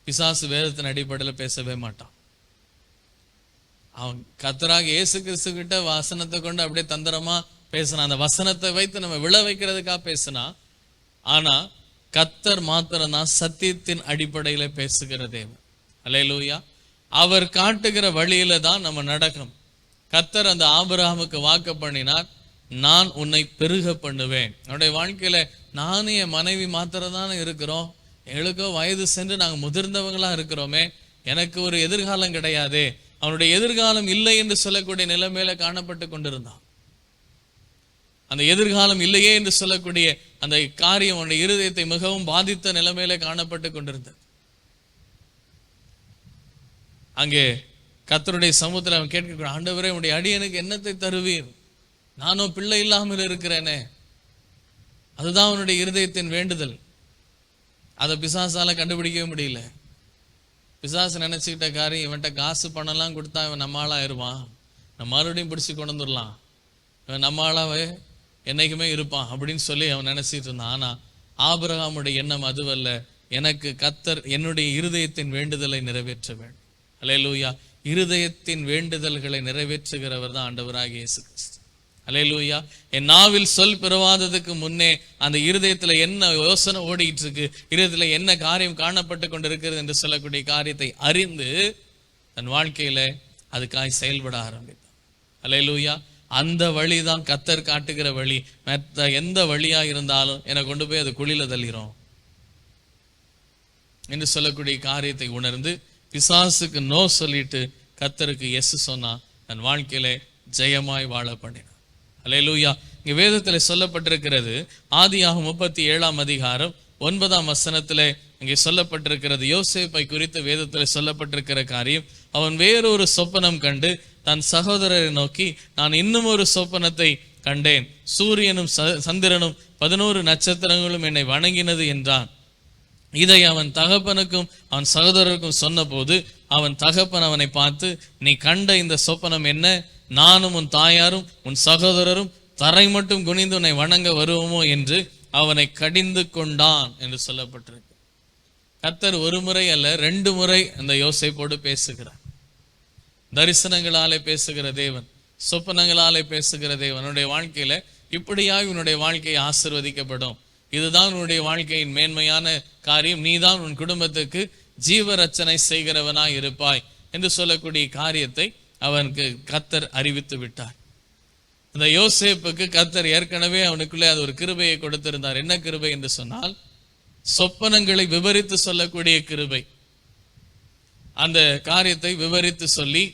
A: பிசாசு வேதத்தின் அடிப்படையில பேசவே மாட்டான். அவன் கர்த்தராக இயேசு கிறிஸ்து கிட்ட வசனத்தை கொண்டு அப்படியே தந்திரமா பேசினா, அந்த வசனத்தை வைத்து நம்ம விழ வைக்கிறதுக்காக பேசினா. ஆனா கர்த்தர் மாத்திரம்தான் சத்தியத்தின் அடிப்படையில பேசுகிற தேவன். அல்லேலூயா. அவர் காட்டுகிற வழியில தான் நம்ம நடக்கணும். கர்த்தர் அந்த ஆபிரகாமுக்கு வாக்கு பண்ணினார், நான் உன்னை பெருக பண்ணுவேன். என்னுடைய வாழ்க்கையில நானும் என் மனைவி மாத்திரம் தானே இருக்கிறோம், எங்களுக்கோ வயது சென்று நாங்கள் முதிர்ந்தவங்களா இருக்கிறோமே, எனக்கு ஒரு எதிர்காலம் கிடையாது, அவனுடைய எதிர்காலம் இல்லை என்று சொல்லக்கூடிய நிலைமையில காணப்பட்டு கொண்டிருந்தான். அந்த எதிர்காலம் இல்லையே என்று சொல்லக்கூடிய அந்த காரியம் அவனுடைய இருதயத்தை மிகவும் பாதித்த நிலைமையில காணப்பட்டு கொண்டிருந்தது. அங்கே கர்த்தருடைய சமூகத்தில் அவன் கேட்க, ஆண்டவரே உடைய அடியனுக்கு என்னத்தை தருவீர்? நானும் பிள்ளை இல்லாமல் இருக்கிறேனே. அதுதான் அவனுடைய இருதயத்தின் வேண்டுதல். அதை பிசாசால கண்டுபிடிக்கவே முடியல. பிசாசு நினைச்சுக்கிட்ட காரியம், இவன்கிட்ட காசு பணம்லாம் கொடுத்தா இவன் நம்மளாயிருவான், நம்ம மறுபடியும் பிடிச்சி கொண்டு வந்துடலாம், இவன் நம்மளாவே என்னைக்குமே இருப்பான் அப்படின்னு சொல்லி அவன் நினைச்சிட்டு இருந்தான். ஆனா ஆபிரகாமுடைய எண்ணம் அதுவல்ல. எனக்கு கர்த்தர் என்னுடைய இருதயத்தின் வேண்டுதலை நிறைவேற்ற வேண்டும். அல்லேலூயா. இருதயத்தின் வேண்டுதல்களை நிறைவேற்றுகிறவர் தான் ஆண்டவராகிய இயேசு கிறிஸ்து. அல்லேலூயா. என் நாவில் சொல் பிறவாததுக்கு முன்னே அந்த இருதயத்துல என்ன யோசனை ஓடிட்டு இருக்கு, இருதயத்துல என்ன காரியம் காணப்பட்டு கொண்டிருக்கிறது என்று சொல்லக்கூடிய காரியத்தை அறிந்து தன் வாழ்க்கையில அதுக்காய் செயல்பட ஆரம்பித்தான். அல்லேலூயா. அந்த வழிதான் கர்த்தர் காட்டுகிற வழி. மற்ற எந்த வழியா இருந்தாலும் என்னை கொண்டு போய் அது குழியில தள்ளிரும் என்று சொல்லக்கூடிய காரியத்தை உணர்ந்து பிசாசுக்கு நோ சொல்லிட்டு கர்த்தருக்கு எஸ் சொன்னா தன் வாழ்க்கையில ஜெயமாய் வாழ பண்ணினான். அல்லேலூயா. இங்க வேதத்துல சொல்லப்பட்டிருக்கிறது, ஆதியாகமம் 37ஆம் அதிகாரம் 9ஆம் வசனத்துல இங்கே சொல்லப்பட்டிருக்கிறது. யோசேப்பை குறித்து வேதத்துல சொல்லப்பட்டிருக்கிற காரியம், அவன் வேறொரு சொப்பனம் கண்டு தன் சகோதரரை நோக்கி, நான் இன்னும் ஒரு சொப்பனத்தை கண்டேன், சூரியனும் சந்திரனும் 11 நட்சத்திரங்களும் என்னை வணங்கினது என்றான். இதை அவன் தகப்பனுக்கும் அவன் சகோதரருக்கும் சொன்ன போது அவன் தகப்பன் அவனை பார்த்து, நீ கண்ட இந்த சொப்பனம் என்ன? நானும் உன் தாயாரும் உன் சகோதரரும் தரை மட்டும் குனிந்து உன்னை வணங்க வருவோமோ என்று அவனை கடிந்து கொண்டான் என்று சொல்லப்பட்டிருக்கு. கர்த்தர் ஒரு முறை அல்ல 2 முறை அந்த யோசேப்போடு பேசுகிறார். தரிசனங்களாலே பேசுகிற தேவன், சொப்பனங்களாலே பேசுகிற தேவன். உன்னுடைய வாழ்க்கையில இப்படியாக உன்னுடைய வாழ்க்கை ஆசீர்வதிக்கப்படும், இதுதான் உன்னுடைய வாழ்க்கையின் மேன்மையான காரியம், நீதான் உன் குடும்பத்துக்கு ஜீவரட்சனை செய்கிறவனாய் இருப்பாய் என்று சொல்லக்கூடிய காரியத்தை அவனுக்கு கர்த்தர் அறிவித்து விட்டார். அந்த யோசேப்புக்கு கர்த்தர் ஏற்கனவே அவனுக்குள்ளே அது ஒரு கிருபையை கொடுத்திருந்தார். என்ன கிருபை என்று சொன்னால், சொப்பனங்களை விவரித்து சொல்லக்கூடிய கிருபை. அந்த காரியத்தை விவரித்து சொல்லி,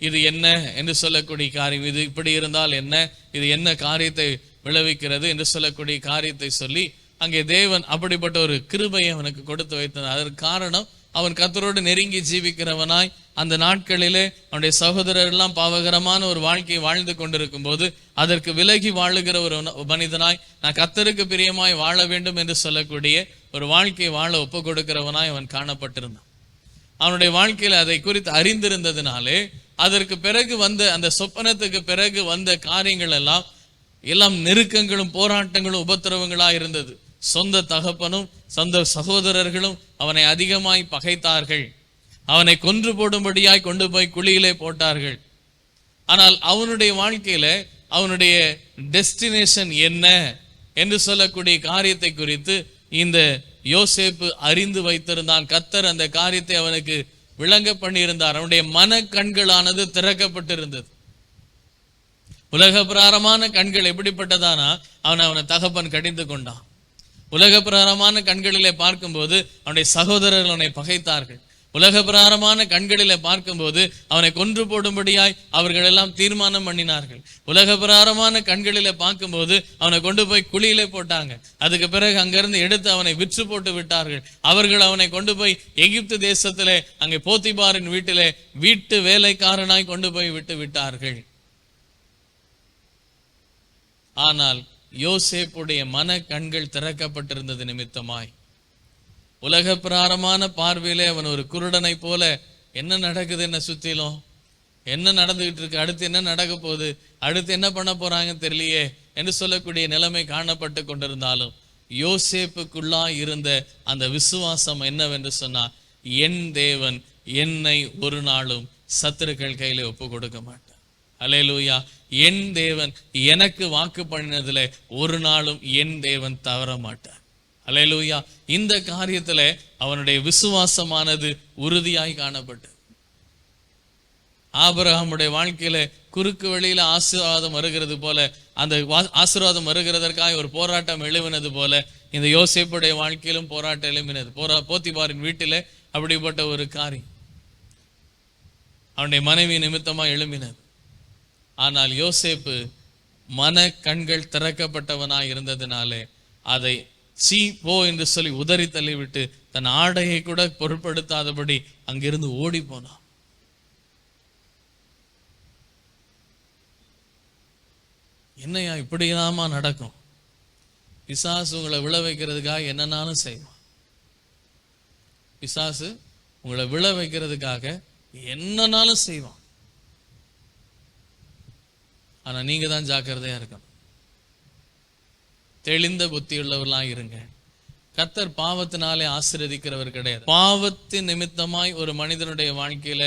A: இது என்ன என்று சொல்லக்கூடிய காரியம், இது இப்படி இருந்தால் என்ன, இது என்ன காரியத்தை விளைவிக்கிறது என்று சொல்லக்கூடிய காரியத்தை சொல்லி அங்கே தேவன் அப்படிப்பட்ட ஒரு கிருபையை அவனுக்கு கொடுத்து வைத்தார். அதற்கு காரணம், அவன் கர்த்தரோடு நெருங்கி ஜீவிக்கிறவனாய் அந்த நாட்களிலே அவனுடைய சகோதரர் எல்லாம் பாவகரமான ஒரு வாழ்க்கையை வாழ்ந்து கொண்டிருக்கும் போது அதற்கு விலகி வாழுகிற ஒரு மனிதனாய், நான் கர்த்தருக்கு பிரியமாய் வாழ வேண்டும் என்று சொல்லக்கூடிய ஒரு வாழ்க்கையை வாழ ஒப்பு கொடுக்கிறவனாய் அவன் காணப்பட்டிருந்தான். அவனுடைய வாழ்க்கையில அதை குறித்து அறிந்திருந்ததினாலே அதற்கு பிறகு வந்த அந்த சொப்பனத்துக்கு பிறகு வந்த காரியங்கள் எல்லாம் நெருக்கங்களும் போராட்டங்களும் உபத்திரவங்களா இருந்தது. சொந்த தகப்பனும் சொந்த சகோதரர்களும் அவனை அதிகமாய் பகைத்தார்கள். அவனை கொன்று போடும்படியாய் கொண்டு போய் குழியிலே போட்டார்கள். ஆனால் அவனுடைய வாழ்க்கையில அவனுடைய டெஸ்டினேஷன் என்ன என்று சொல்லக்கூடிய காரியத்தை குறித்து இந்த யோசேப்பு அறிந்து வைத்திருந்தான். கர்த்தர் அந்த காரியத்தை அவனுக்கு விளங்க பண்ணியிருந்தார். அவனுடைய மன கண்களானது திறக்கப்பட்டிருந்தது. உலக பிரகாரமான கண்கள் எப்படிப்பட்டதானா, அவனை தகப்பன் கடிந்து கொண்டான். உலக பிரகாரமான கண்களிலே பார்க்கும்போது அவனுடைய சகோதரர்கள் அவனை பகைத்தார்கள். உலக பிரகாரமான கண்களிலே பார்க்கும்போது அவனை கொன்று போடும்படியாய் அவர்கள் எல்லாம் தீர்மானம் பண்ணினார்கள். உலக பிரகாரமான கண்களிலே பார்க்கும்போது அவனை கொண்டு போய் குழியிலே போட்டாங்க. அதுக்கு பிறகு அங்கிருந்து எடுத்து அவனை விற்று போட்டு விட்டார்கள். அவர்கள் அவனை கொண்டு போய் எகிப்து தேசத்திலே அங்கே போத்திபாரின் வீட்டிலே வீட்டு வேலைக்காரனாய் கொண்டு போய் விட்டு விட்டார்கள். ஆனால் யோசேப்புடைய மன கண்கள் திறக்கப்பட்டிருந்தது நிமித்தமாய் உலக பிரகாரமான பார்வையிலே அவன் ஒரு குருடனை போல, என்ன நடக்குது, என்ன சுத்திலும் என்ன நடந்துகிட்டு இருக்கு, அடுத்து என்ன நடக்க போகுது, அடுத்து என்ன பண்ண போறாங்க தெரியலையே என்று சொல்லக்கூடிய நிலைமை காணப்பட்டு கொண்டிருந்தாலும் யோசேப்புக்குள்ளா இருந்த அந்த விசுவாசம் என்னவென்று சொன்னார், என் தேவன் என்னை ஒரு நாளும் சத்துருக்கள் கையில ஒப்பு கொடுக்க மாட்டார். அல்லேலூயா. என் தேவன் எனக்கு வாக்கு பண்ணினதுல ஒரு நாளும் என் தேவன் தவற மாட்டார். அல்லேலூயா. இந்த காரியத்துல அவனுடைய விசுவாசமானது உறுதியாய் காணப்பட்டது. ஆபிரகாமுடைய வாழ்க்கையில குறுக்கு வழியில ஆசீர்வாதம் வருகிறது போல, அந்த ஆசீர்வாதம் வருகிறதற்காக ஒரு போராட்டம் எழுவினது போல இந்த யோசேப்புடைய வாழ்க்கையிலும் போராட்டம் எழுப்பினது. போத்திபாரின் வீட்டில அப்படிப்பட்ட ஒரு காரியம். அவனுடைய மனைவி நிமித்தமாக எழும்பினது. ஆனால் யோசேப்பு மன கண்கள் திறக்கப்பட்டவனாய் இருந்ததினாலே அதை சீ போ என்று சொல்லி உதறி தள்ளிவிட்டு தன் ஆடையை கூட பொருட்படுத்தாதபடி அங்கிருந்து ஓடி போனான். என்னையா இப்படிலாமா நடக்கும்? பிசாசு உங்களை விழ வைக்கிறதுக்காக என்னன்னாலும் செய்வான். பிசாசு உங்களை விழ வைக்கிறதுக்காக என்னன்னாலும் செய்வான். ஆனா நீங்க தான் ஜாக்கிரதையா இருக்கணும். தெளிந்த புத்தி உள்ளவர்களாக இருங்க. கர்த்தர் பாவத்தினாலே ஆசீர்வதிக்கிறவர் கிடையாது. பாவத்தின் நிமித்தமாய் ஒரு மனிதனுடைய வாழ்க்கையில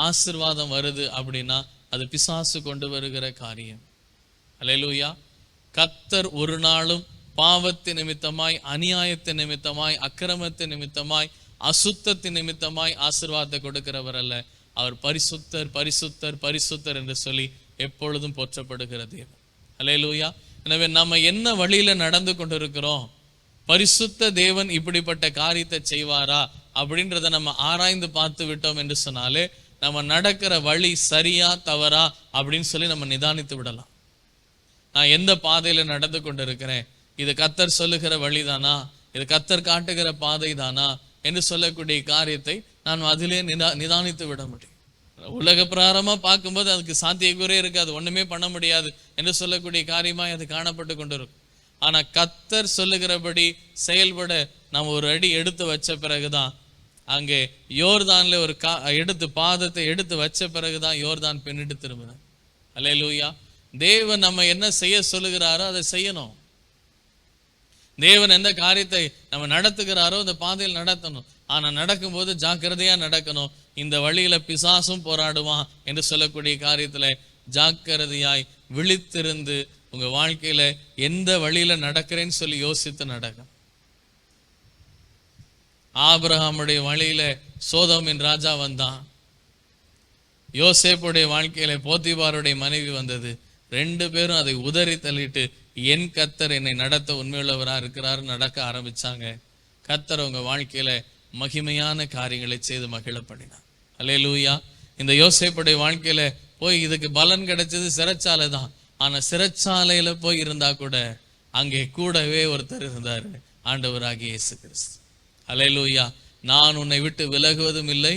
A: ஆசீர்வாதம் வருது அப்படின்னா அது பிசாசு கொண்டு வருகிற காரியம். அல்லேலூயா. கர்த்தர் ஒரு நாளும் பாவத்தின் நிமித்தமாய், அநியாயத்தின் நிமித்தமாய், அக்கிரமத்தின் நிமித்தமாய், அசுத்தத்தின் நிமித்தமாய் ஆசீர்வாதத்தை கொடுக்கிறவர் அல்ல. அவர் பரிசுத்தர், பரிசுத்தர், பரிசுத்தர் என்று சொல்லி எப்பொழுதும் போற்றப்படுகிற தேவன். அல்லேலூயா. எனவே நம்ம என்ன வழியில நடந்து கொண்டிருக்கிறோம், பரிசுத்த தேவன் இப்படிப்பட்ட காரியத்தை செய்வாரா அப்படின்றத நம்ம ஆராய்ந்து பார்த்து விட்டோம் என்று சொன்னாலே நம்ம நடக்கிற வழி சரியா தவறா அப்படின்னு சொல்லி நம்ம நிதானித்து விடலாம். நான் எந்த பாதையில நடந்து கொண்டிருக்கிறேன், இது கர்த்தர் சொல்லுகிற வழிதானா, இது கர்த்தர் காட்டுகிற பாதை தானா என்று சொல்லக்கூடிய காரியத்தை நான் அதிலே நிதானித்து விட முடியும். உலக பிரகாரமா பார்க்கும்போது அதுக்கு சாத்தியக்கூறே இருக்காது, ஒண்ணுமே பண்ண முடியாது என்று சொல்லக்கூடிய காரியமா அது காணப்பட்டு கொண்டிருக்கும். ஆனா கர்த்தர் சொல்லுகிறபடி செயல்பட நம்ம ஒரு அடி எடுத்து வச்ச பிறகுதான், அங்கே யோர்தான்ல ஒரு எடுத்து பாதத்தை எடுத்து வச்ச பிறகுதான் யோர்தான் பின்னிட்டு திரும்புது. அல்லேலூயா. தேவன் நம்ம என்ன செய்ய சொல்லுகிறாரோ அதை செய்யணும். தேவன் எந்த காரியத்தை நம்ம நடத்துகிறாரோ அந்த பாதையில் நடத்தணும். ஆனா நடக்கும்போது ஜாக்கிரதையா நடக்கணும். இந்த வழியில பிசாசும் போராடுவான் என்று சொல்லக்கூடிய காரியத்துல ஜாக்கிரதையாய் விழித்திருந்து உங்க வாழ்க்கையில எந்த வழியில நடக்கிறேன்னு சொல்லி யோசித்து நடக்கும். ஆபிரகாமுடைய வழியில சோதோமின் ராஜா வந்தான். யோசேப்புடைய வாழ்க்கையில போத்திபாருடைய மனைவி வந்தது. ரெண்டு பேரும் அதை உதறி தள்ளிட்டு என் கர்த்தர் என்னை நடத்த உண்மையுள்ளவரா இருக்கிறாரு நடக்க ஆரம்பிச்சாங்க. கர்த்தர் உங்க வாழ்க்கையில மகிமையான காரியங்களை செய்து மகிழ பண்ணினார். அல்லேலூயா. இந்த யோசேப்புடைய வாழ்க்கையில போய் இதுக்கு பலன் கிடைச்சது சிறைச்சாலை தான். ஆனா சிறைச்சாலையில போய் இருந்தா கூட அங்கே கூடவே ஒருத்தர் இருந்தாரு, ஆண்டவராகிய இயேசு கிறிஸ்து. அல்லேலூயா. நான் உன்னை விட்டு விலகுவதும் இல்லை,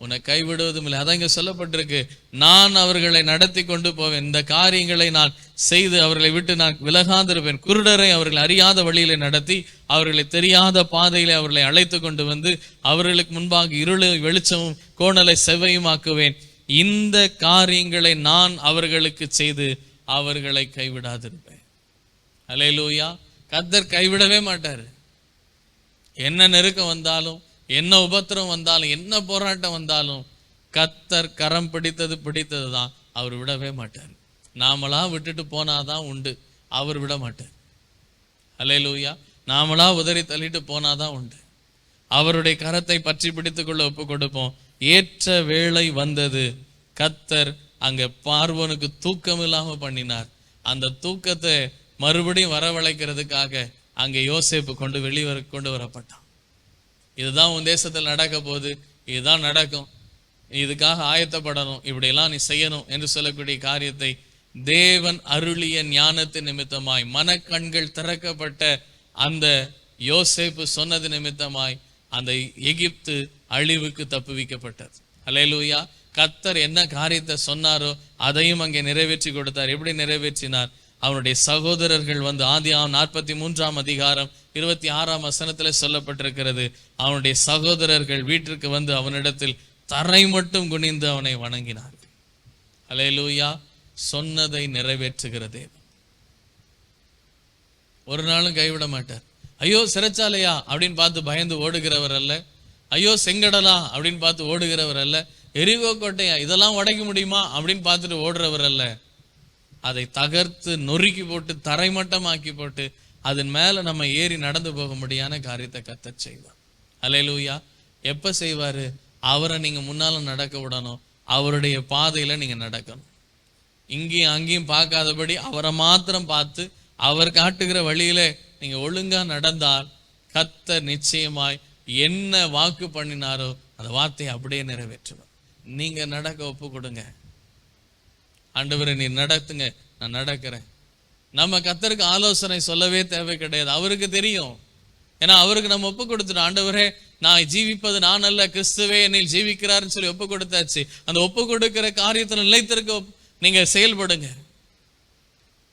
A: உன்னை கைவிடுவதும் இல்லை. அதான் இங்க சொல்லப்பட்டிருக்கு, நான் அவர்களை நடத்தி கொண்டு போவேன், இந்த காரியங்களை நான் செய்து அவர்களை விட்டு நான் விலகாதிருப்பேன். குருடரை அவர்களை அறியாத வழியில நடத்தி அவர்களை தெரியாத பாதையில அவர்களை அழைத்து கொண்டு வந்து அவர்களுக்கு முன்பாக இருளை வெளிச்சமும் கோணலை செவ்வையுமாக்குவேன். இந்த காரியங்களை நான் அவர்களுக்கு செய்து அவர்களை கைவிடாதிருப்பேன். அல்லேலூயா. கர்த்தர் கைவிடவே மாட்டாரு. என்ன நெருக்கம் வந்தாலும், என்ன உபத்திரம் வந்தாலும், என்ன போராட்டம் வந்தாலும் கர்த்தர் கரம் பிடித்தது தான். அவர் விடவே மாட்டார். நாமளா விட்டுட்டு போனாதான் உண்டு, அவர் விட மாட்டார். அல்லேலூயா. நாமளா உதறி தள்ளிட்டு போனாதான் உண்டு. அவருடைய கரத்தை பற்றி பிடித்துக்கொள்ள ஒப்பு கொடுப்போம். ஏற்ற வேளை வந்தது. கர்த்தர் அங்க பார்வோனுக்கு தூக்கம் இல்லாம பண்ணினார். அந்த தூக்கத்தை மறுபடியும் வரவழைக்கிறதுக்காக அங்கே யோசேப்பு கொண்டு வரப்பட்டான். இதுதான் உன் தேசத்தில் நடக்க போகுது, இதுதான் நடக்கும், இதுக்காக ஆயத்தப்படணும், இப்படியெல்லாம் நீ செய்யணும் என்று சொல்லக்கூடிய காரியத்தை தேவன் அருளிய ஞானத்தின் நிமித்தமாய், மனக்கண்கள் திறக்கப்பட்ட அந்த யோசேப்பு சொன்னது நிமித்தமாய் அந்த எகிப்து அழிவுக்கு தப்புவிக்கப்பட்டது. அல்லேலூயா. கர்த்தர் என்ன காரியத்தை சொன்னாரோ அதையும் அங்கே நிறைவேற்றி கொடுத்தார். எப்படி நிறைவேற்றினார்? அவனுடைய சகோதரர்கள் வந்து ஆதியாகமம் 43 அதிகாரம் 26 வசனத்துல சொல்லப்பட்டிருக்கிறது, அவனுடைய சகோதரர்கள் வீட்டிற்கு வந்து அவனிடத்தில் தரை மட்டும் குனிந்து அவனை வணங்கினார்கள். அல்லேலூயா. சொன்னதை நிறைவேற்றுகிற தேவன் ஒரு நாளும் கைவிட மாட்டார். ஐயோ சிறைச்சாலையா அப்படின்னு பார்த்து பயந்து ஓடுகிறவர் அல்ல. ஐயோ செங்கடலா அப்படின்னு பார்த்து ஓடுகிறவர் அல்ல. எரிகோ கோட்டையா இதெல்லாம் உடைக்க முடியுமா அப்படின்னு பார்த்துட்டு ஓடுறவர் அல்ல. அதை தகர்த்து நொறுக்கி போட்டு தரைமட்டமாக்கி போட்டு அதன் மேல நம்ம ஏறி நடந்து போக முடியாத காரியத்தை கர்த்தர் செய்வார். அல்லேலூயா. எப்ப செய்வாரு? அவரை நீங்க முன்னால நடக்க விடணும், அவருடைய பாதையில நீங்க நடக்கணும். இங்கேயும் அங்கேயும் பார்க்காதபடி அவரை மாத்திரம் பார்த்து அவர் காட்டுகிற வழியில நீங்க ஒழுங்கா நடந்தால் கர்த்தர் நிச்சயமாய் என்ன வாக்கு பண்ணினாரோ அந்த வார்த்தையை அப்படியே நிறைவேற்றுவார். நீங்க நடக்க ஒப்பு கொடுங்க. ஆண்டவரை நீர் நடத்துங்க, நான் நடக்கிறேன். நம்ம கர்த்தருக்கு ஆலோசனை சொல்லவே தேவை கிடையாது, அவருக்கு தெரியும். ஏன்னா அவருக்கு நம்ம ஒப்பு கொடுத்துட்டோம். ஆண்டவரே, நான் ஜீவிப்பது நான் அல்ல, கிறிஸ்துவே என்னில் ஜீவிக்கிறாருன்னு சொல்லி ஒப்பு கொடுத்தாச்சு. அந்த ஒப்பு கொடுக்கிற காரியத்தில் நிலைத்திருக்க நீங்க செயல்படுங்க.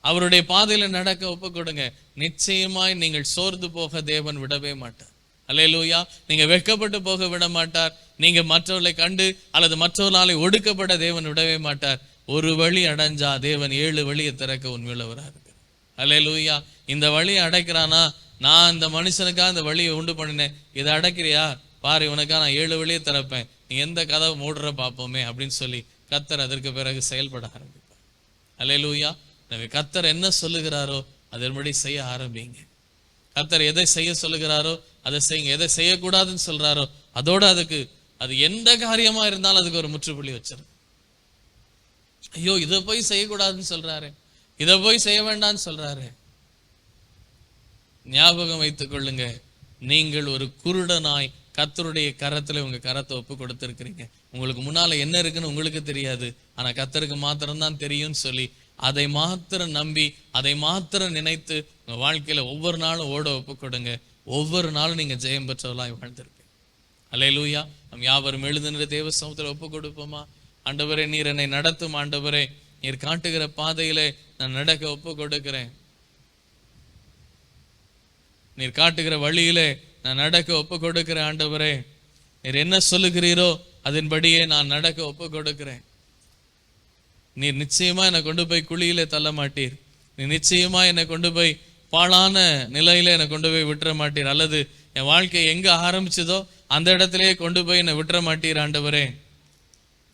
A: அவருடைய பாதையில நடக்க ஒப்பு கொடுங்க. நிச்சயமாய் நீங்கள் சோர்ந்து போக தேவன் விடவே மாட்டார். அல்லேலூயா. நீங்க வெட்கப்பட்டு போக விட மாட்டார். நீங்க மற்றவர்களை கண்டு அல்லது மற்றவர்களாலே ஒடுக்கப்பட தேவன் விடவே மாட்டார். ஒரு வழி அடைஞ்சா தேவன் 7 வழியை திறக்க உண்மையுள்ளவராக இருக்கு. அல்லேலூயா. இந்த வழியை அடைக்கிறானா, நான் இந்த மனுஷனுக்காக இந்த வழியை உண்டு பண்ணினேன், இதை அடைக்கிறியா பாரு, இவனுக்கா நான் 7 வழியை திறப்பேன், நீ எந்த கதவை மூடுற பார்ப்போமே அப்படின்னு சொல்லி கர்த்தர் அதற்கு பிறகு செயல்பட ஆரம்பிப்பார். அல்லேலூயா. கர்த்தர் என்ன சொல்லுகிறாரோ அதன்படி செய்ய ஆரம்பிங்க. கர்த்தர் எதை செய்ய சொல்லுகிறாரோ அதை செய்யுங்க. எதை செய்யக்கூடாதுன்னு சொல்றாரோ அதோட அது எந்த காரியமா இருந்தாலும் அதுக்கு ஒரு முற்றுப்புள்ளி வச்சிரு. ஐயோ, இதை போய் செய்யக்கூடாதுன்னு சொல்றாரு, இதை போய் செய்ய வேண்டாம்னு சொல்றாரு. ஞாபகம் வைத்துக் கொள்ளுங்க, நீங்கள் ஒரு குருடனாய் கர்த்தருடைய கரத்துல உங்க கரத்தை ஒப்பு கொடுத்திருக்கிறீங்க. உங்களுக்கு முன்னால என்ன இருக்குன்னு உங்களுக்கு தெரியாது, ஆனா கர்த்தருக்கு மாத்திரம்தான் தெரியும்னு சொல்லி அதை மாத்திரம் நம்பி அதை மாத்திரம் நினைத்து உங்க வாழ்க்கையில ஒவ்வொரு நாளும் ஓட ஒப்பு கொடுங்க. ஒவ்வொரு நாளும் நீங்க ஜெயம் பெற்றவர்களாய் வாழ்ந்திருப்பீங்க. அல்லேலூயா. நம் யாவரும் எழுதுகிற தேவ சமூகத்தில் ஒப்பு கொடுப்போமா? ஆண்டவரே, நீர் என்னை நடத்தும். ஆண்டவரே, நீர் காட்டுகிற பாதையிலே நான் நடக்க ஒப்பு கொடுக்கிறேன். நீர் காட்டுகிற வழியிலே நான் நடக்க ஒப்பு கொடுக்கிறேன். ஆண்டவரே, நீர் என்ன சொல்லுகிறீரோ அதன்படியே நான் நடக்க ஒப்பு கொடுக்கிறேன். நீர் நிச்சயமா என்னை கொண்டு போய் குழியில தள்ள மாட்டீர். நீர் நிச்சயமா என்னை கொண்டு போய் பாழான நிலையில என்னை கொண்டு போய் விட்டுற மாட்டீர். அல்லது என் வாழ்க்கை எங்க ஆரம்பிச்சதோ அந்த இடத்திலேயே கொண்டு போய் என்னை விட்டுற மாட்டீர். ஆண்டவரே,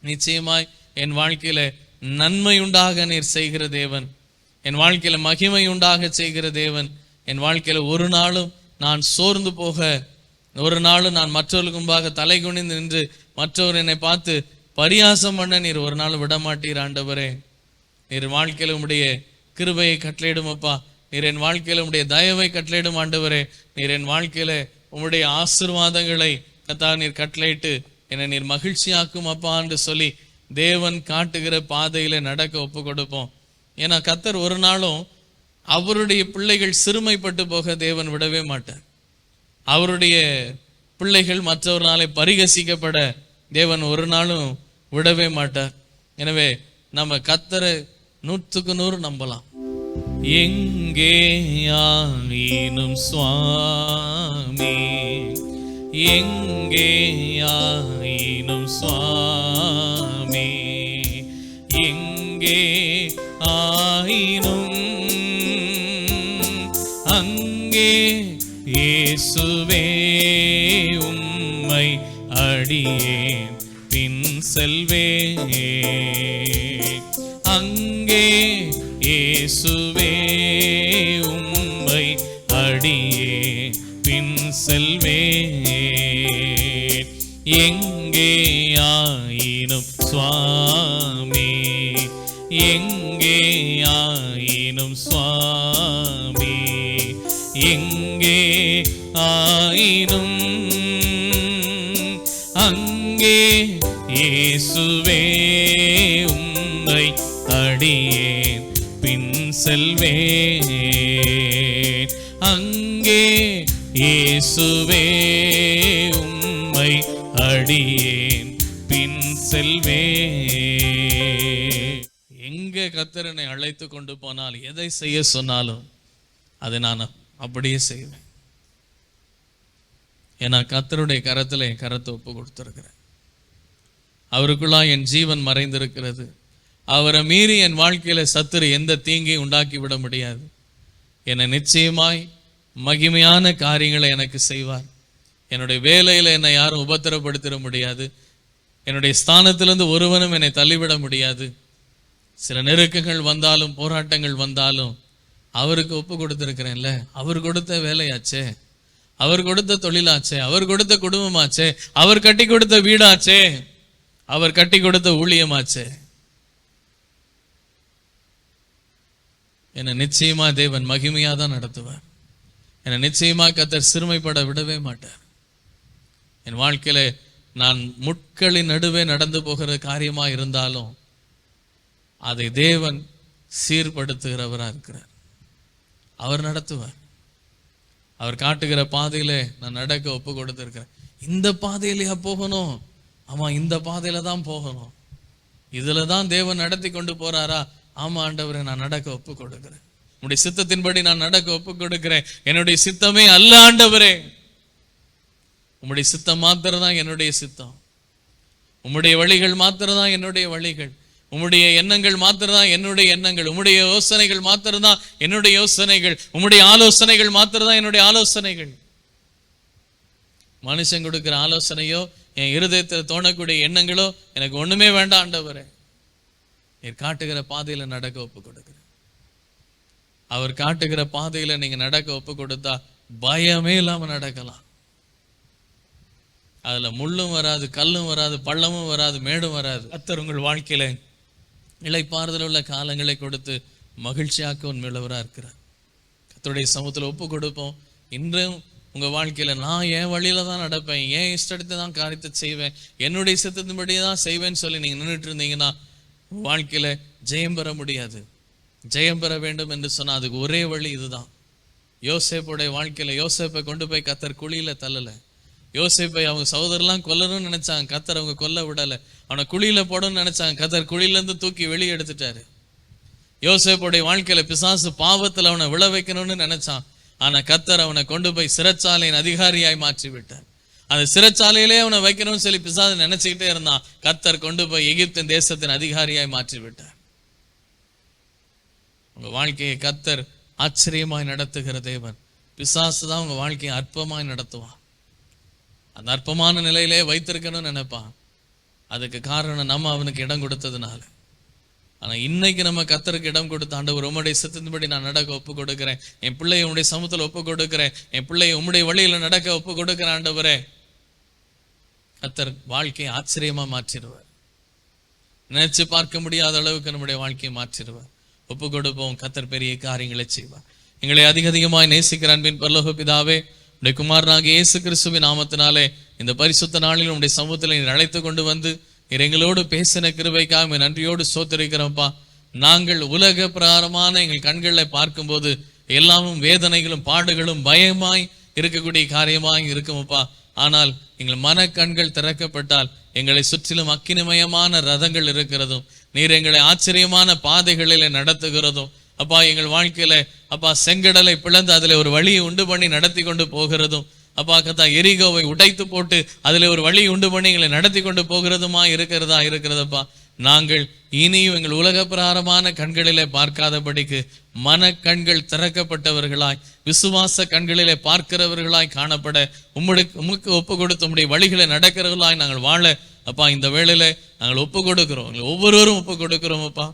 A: நிச்சயமாய் என் வாழ்க்கையில நன்மை உண்டாக நீர் செய்கிற தேவன், என் வாழ்க்கையில மகிமை உண்டாக செய்கிற தேவன். என் வாழ்க்கையில ஒரு நாளும் நான் சோர்ந்து போக, ஒரு நாளும் நான் மற்றவர்களுக்கு முன்பாக தலை குனிந்து நின்று மற்றவர் என்னை பார்த்து பரியாசம் பண்ண நீர் ஒரு நாள் விட மாட்டீர். ஆண்டவரே, நீர் வாழ்க்கையில உம்முடைய கிருபையை கட்டளையிடும் அப்பா. நீர் என் வாழ்க்கையில உம்முடைய தயவை கட்டளையிடும். ஆண்டவரே, நீர் என் வாழ்க்கையில உம்முடைய ஆசீர்வாதங்களை நீர் கட்டளையிட்டு என்னை நீர் மகிழ்ச்சியாக்கும் அப்பா என்று சொல்லி தேவன் காட்டுகிற பாதையில நடக்க ஒப்பு கொடுப்போம். ஏன்னா கர்த்தர் ஒரு நாளும் அவருடைய பிள்ளைகள் சிறுமைப்பட்டு போக தேவன் விடவே மாட்டார். அவருடைய பிள்ளைகள் மற்றவர்களாலே பரிகசிக்கப்பட தேவன் ஒரு நாளும் விடவே மாட்டார். எனவே நம்ம கர்த்தரை 100க்கு 100 நம்பலாம். எங்கே யாயினும் சுவாமி, எங்கே யாயினும் சுவாமி, எங்கே ஆயினும் அங்கே இயேசுவே உம்மை அடியேன் பின் செல்வே. அங்கே இயேசுவே உம்மை அடியேன் பின் செல்வே. எங்கே ஆயினும் சுவாமி, எங்கே ஆயினும் சுவாமி, எங்கே ஆயினும் அங்கே இயேசுவே உம்மை அடியேன் பின் செல்வே. அங்கே இயேசுவே உம்மை அடியேன் பின் செல்வே. எங்க கர்த்தரனை அழைத்து கொண்டு போனால், எதை செய்ய சொன்னாலும் அதை நான் அப்படியே செய்வேன். ஏன்னா கர்த்தருடைய கரத்துல என் கரத்தை ஒப்பு கொடுத்திருக்கிறேன். அவருக்குள்ளா என் ஜீவன் மறைந்திருக்கிறது. அவரை மீறி என் வாழ்க்கையில சத்துரு எந்த தீங்கையும் உண்டாக்கி விட முடியாது. என்னை நிச்சயமாய் மகிமையான காரியங்களை எனக்கு செய்வார். என்னுடைய வேலையில என்னை யாரும் உபத்திரப்படுத்திட முடியாது. என்னுடைய ஸ்தானத்திலிருந்து ஒருவனும் என்னை தள்ளிவிட முடியாது. சில நெருக்கங்கள் வந்தாலும் போராட்டங்கள் வந்தாலும் அவருக்கு ஒப்பு கொடுத்திருக்கிறேன்ல. அவர் கொடுத்த வேலையாச்சே, அவர் கொடுத்த தொழிலாச்சே, அவர் கொடுத்த குடும்பமாச்சே, அவர் கட்டி கொடுத்த வீடாச்சே, அவர் கட்டி கொடுத்த ஊழியமாச்சே. என்னை நிச்சயமா தேவன் மகிமையா தான் நடத்துவார். என்னை நிச்சயமா கர்த்தர் சிறுமைப்பட விடவே மாட்டார். என் வாழ்க்கையில நான் முட்களின் நடுவே நடந்து போகிற காரியமா இருந்தாலும் அதை தேவன் சீர்படுத்துகிறவராக இருக்கிறார். அவர் நடத்துவார். அவர் காட்டுகிற பாதையிலே நான் நடக்க ஒப்பு கொடுத்திருக்கிறேன். இந்த பாதையிலேயா போகணும்? ஆமா, இந்த பாதையில தான் போகணும். இதுல தான் தேவன் நடத்தி கொண்டு போறாரா? ஆமா ஆண்டவரே, நான் நடக்க ஒப்பு கொடுக்கிறேன். உம்முடைய சித்தத்தின்படி நான் நடக்க ஒப்பு கொடுக்கிறேன். என்னுடைய சித்தமே அல்ல ஆண்டவரே, உம்முடைய சித்தம் மாத்திரம் தான் என்னுடைய சித்தம். உம்முடைய வழிகள் மாத்திரம் தான் என்னுடைய வழிகள். உம்முடைய எண்ணங்கள் மாத்திரம் தான் என்னுடைய எண்ணங்கள். உம்முடைய யோசனைகள் மாத்திரம் தான் என்னுடைய யோசனைகள். உம்முடைய ஆலோசனைகள் மாத்திரம் தான் என்னுடைய ஆலோசனைகள். மனுஷன் கொடுக்கிற ஆலோசனையோ என் இருதயத்தில் தோணக்கூடிய எண்ணங்களோ எனக்கு ஒண்ணுமே வேண்டாம் ஆண்டவரே. நீர் காட்டுகிற பாதையில நடக்க ஒப்பு கொடுக்கிறேன். அவர் காட்டுகிற பாதையில நீங்க நடக்க ஒப்பு கொடுத்தா பயமே இல்லாம நடக்கலாம். அதுல முள்ளும் வராது, கல்லும் வராது, பள்ளமும் வராது, மேடும் வராது. கர்த்தர் உங்கள் வாழ்க்கையில இளைப்பாறுதல் உள்ள காலங்களை கொடுத்து மகிழ்ச்சியாக்க உண்மையுள்ளவராக இருக்கிறார். கர்த்தருடைய சமூகத்தில் ஒப்பு கொடுப்போம். இன்றும் உங்க வாழ்க்கையில நான் என் வழியில தான் நடப்பேன், என் இஷ்டத்தை தான் காரியத்தை செய்வேன், என்னுடைய சித்தத்தின்படியே தான் செய்வேன்னு சொல்லி நீங்க நின்றுட்டு இருந்தீங்கன்னா வாழ்க்கையில ஜெயம் பெற முடியாது. ஜெயம் பெற வேண்டும் என்று சொன்னா அதுக்கு ஒரே வழி இதுதான். யோசேப்புடைய வாழ்க்கையில யோசேப்பை கொண்டு போய் கர்த்தர் குழியில தள்ளல. யோசேப்பை அவங்க சகோதரர்லாம் கொல்லணும்னு நினைச்சாங்க, கர்த்தர் அவங்க கொல்ல விடல. அவனை குழியில போடணும்னு நினைச்சாங்க, கர்த்தர் குழியில இருந்து தூக்கி வெளியே எடுத்துட்டாரு. யோசேப்புடைய வாழ்க்கையில பிசாசு பாவத்துல அவனை விழ வைக்கணும்னு நினைச்சான். ஆனா கர்த்தர் அவனை கொண்டு போய் சிறைச்சாலையின் அதிகாரியாய் மாற்றி விட்டார். அந்த சிறைச்சாலையிலே அவனை வைக்கணும்னு சொல்லி பிசாசு நினைச்சுக்கிட்டே இருந்தான். கர்த்தர் கொண்டு போய் எகிப்தின் தேசத்தின் அதிகாரியாய் மாற்றி விட்டார். உங்க வாழ்க்கையை கர்த்தர் ஆச்சரியமாய் நடத்துகிற தேவன். பிசாசு தான் உங்க வாழ்க்கையை அற்பமாய் நடத்துவான். அந்த அற்பமான நிலையிலே வைத்திருக்கணும்னு நினைப்பான். அதுக்கு காரணம் நம்ம அவனுக்கு இடம் கொடுத்ததுனால. ஆனா இன்னைக்கு நம்ம கர்த்தருக்கு இடம் கொடுத்த ஆண்டவர் உம்முடைய சித்தத்தின்படி நான் நடக்க ஒப்பு கொடுக்கிறேன், என் பிள்ளையை உம்முடைய சமூகத்தில் ஒப்பு கொடுக்கிறேன், என் பிள்ளையை உம்முடைய வழியில நடக்க ஒப்பு கொடுக்கிறேன் ஆண்டவரே. கர்த்தர் வாழ்க்கையை ஆச்சரியமா மாற்றிடுவார். நினைச்சு பார்க்க முடியாத அளவுக்கு நம்முடைய வாழ்க்கையை மாற்றிடுவார். ஒப்பு கொடுப்போம். கர்த்தர் பெரிய காரியங்களை செய்வார். எங்களை அதிகமாய் நேசிக்கிற அன்பின் பரலோக பிதாவே, உடைய குமாரனாகிய இயேசு கிறிஸ்துவின் நாமத்தினாலே இந்த பரிசுத்த நாளில் உடைய சமூகத்தில் நீர் அழைத்து கொண்டு வந்து நீர் எங்களோடு பேசின கிருபைக்காக நன்றியோடு ஸ்தோத்திரிக்கிறோம்ப்பா. நாங்கள் உலக பிரகாரமான எங்கள் கண்களில் பார்க்கும்போது எல்லாமும் வேதனைகளும் பாடுகளும் பயமாய் இருக்கக்கூடிய காரியமாய் இருக்குமப்பா. ஆனால் எங்கள் மனக்கண்கள் திறக்கப்பட்டால் எங்களை சுற்றிலும் அக்கினிமயமான ரதங்கள் இருக்கிறதும் நீர் எங்களை ஆச்சரியமான பாதைகளில் நடத்துகிறதும் அப்பா, எங்கள் வாழ்க்கையில அப்பா செங்கடலை பிளந்து அதுல ஒரு வழியை உண்டு பண்ணி நடத்தி கொண்டு போகிறதும் அப்பா கத்தா எரிகோவை உடைத்து போட்டு அதுல ஒரு வழி உண்டு பண்ணி எங்களை நடத்தி கொண்டு போகிறதுமா இருக்கிறதப்பா. நாங்கள் இனியும் எங்கள் உலக பிரகாரமான கண்களிலே பார்க்காதபடிக்கு மனக்கண்கள் திறக்கப்பட்டவர்களாய் விசுவாச கண்களிலே பார்க்கிறவர்களாய் காணப்பட உமக்கு ஒப்பு கொடுத்த உம்முடைய வழிகளை நடக்கிறவர்களாய் நாங்கள் வாழ அப்பா இந்த வேளையில நாங்கள் ஒப்பு கொடுக்கிறோம். ஒவ்வொருவரும் ஒப்பு கொடுக்கிறோம் அப்பா.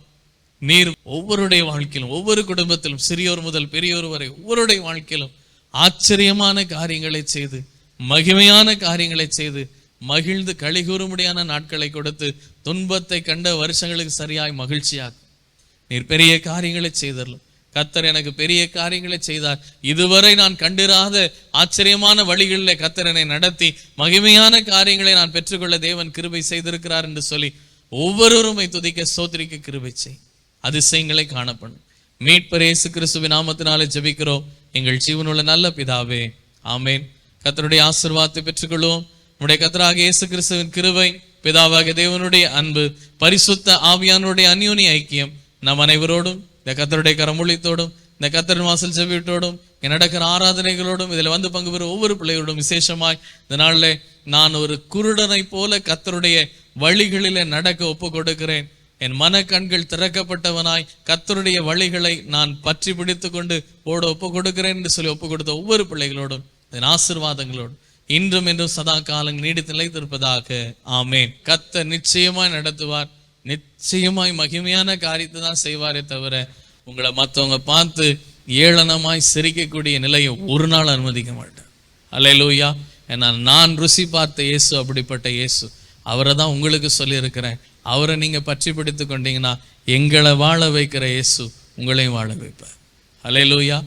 A: நீர் ஒவ்வொருடைய வாழ்க்கையிலும் ஒவ்வொரு குடும்பத்திலும் சிறியோர் முதல் பெரியோர் வரை ஒவ்வொருடைய வாழ்க்கையிலும் ஆச்சரியமான காரியங்களை செய்து மகிமையான காரியங்களை செய்து மகிழ்ந்து களிகூறும்படியான நாட்களை கொடுத்து துன்பத்தை கண்ட வருஷங்களுக்கு சரியாய் மகிழ்ச்சியாகும். நீர் பெரிய காரியங்களை செய்தரலும். கர்த்தர் எனக்கு பெரிய காரியங்களை செய்தார். இதுவரை நான் கண்டிராத ஆச்சரியமான வழிகளிலே கர்த்தர் என்னை நடத்தி மகிமையான காரியங்களை நான் பெற்றுக்கொள்ள தேவன் கிருபை செய்திருக்கிறார் என்று சொல்லி ஒவ்வொருவருமை துதிக்க ஸ்தோத்திரிக்க கிருபை செய். அதிசயங்களை காணப்படும். மீட்பர் இயேசு கிறிஸ்துவின் நாமத்தினாலே ஜெபிக்கிறோம் எங்கள் ஜீவனுள்ள நல்ல பிதாவே, ஆமேன். கர்த்தருடைய ஆசீர்வாதத்தை பெற்றுக்கொள்வோம். நம்முடைய கர்த்தராகிய இயேசு கிறிஸ்துவின் கிருபை, பிதாவாகிய தேவனுடைய அன்பு, பரிசுத்த ஆவியானுடைய அந்யோன்ய ஐக்கியம் நம் அனைவரோடும் இந்த கர்த்தருடைய கரமொழித்தோடும் இந்த கர்த்தரின் வாசல் ஜெபத்தோடும் நடக்கிற ஆராதனைகளோடும் இதில் வந்து பங்கு பெறும் ஒவ்வொரு பிள்ளைகளோடும் விசேஷமாய் இந்த நாளில் நான் ஒரு குருடனை போல கர்த்தருடைய வழிகளிலே நடக்க ஒப்பு கொடுக்கிறேன். என் மனக்கண்கள் திறக்கப்பட்டவனாய் கர்த்தருடைய வழிகளை நான் பற்றி பிடித்து கொண்டு ஓட ஒப்பு கொடுக்கிறேன் என்று சொல்லி ஒப்பு கொடுத்த ஒவ்வொரு பிள்ளைகளோடும் என் ஆசீர்வாதங்களோடும் இன்றும் என்றும் சதா காலம் நீடித்து நிலைத்திருப்பதாக. ஆமேன். கர்த்தர் நிச்சயமாய் நடத்துவார். நிச்சயமாய் மகிமையான காரியத்தை தான் செய்வாரே தவிர உங்களை மற்றவங்க பார்த்து ஏளனமாய் சிரிக்கக்கூடிய நிலையை ஒரு நாள் அனுமதிக்க மாட்டேன். அல்லேலூயா. ஏன்னா நான் ருசி பார்த்த இயேசு அப்படிப்பட்ட இயேசு. அவரை தான் உங்களுக்கு சொல்லியிருக்கிறேன். அவரை நீங்க பற்றி பிடித்து கொண்டீங்கன்னா எங்களை வாழ வைக்கிற இயேசு உங்களையும் வாழ வைப்பார். அல்லேலூயா.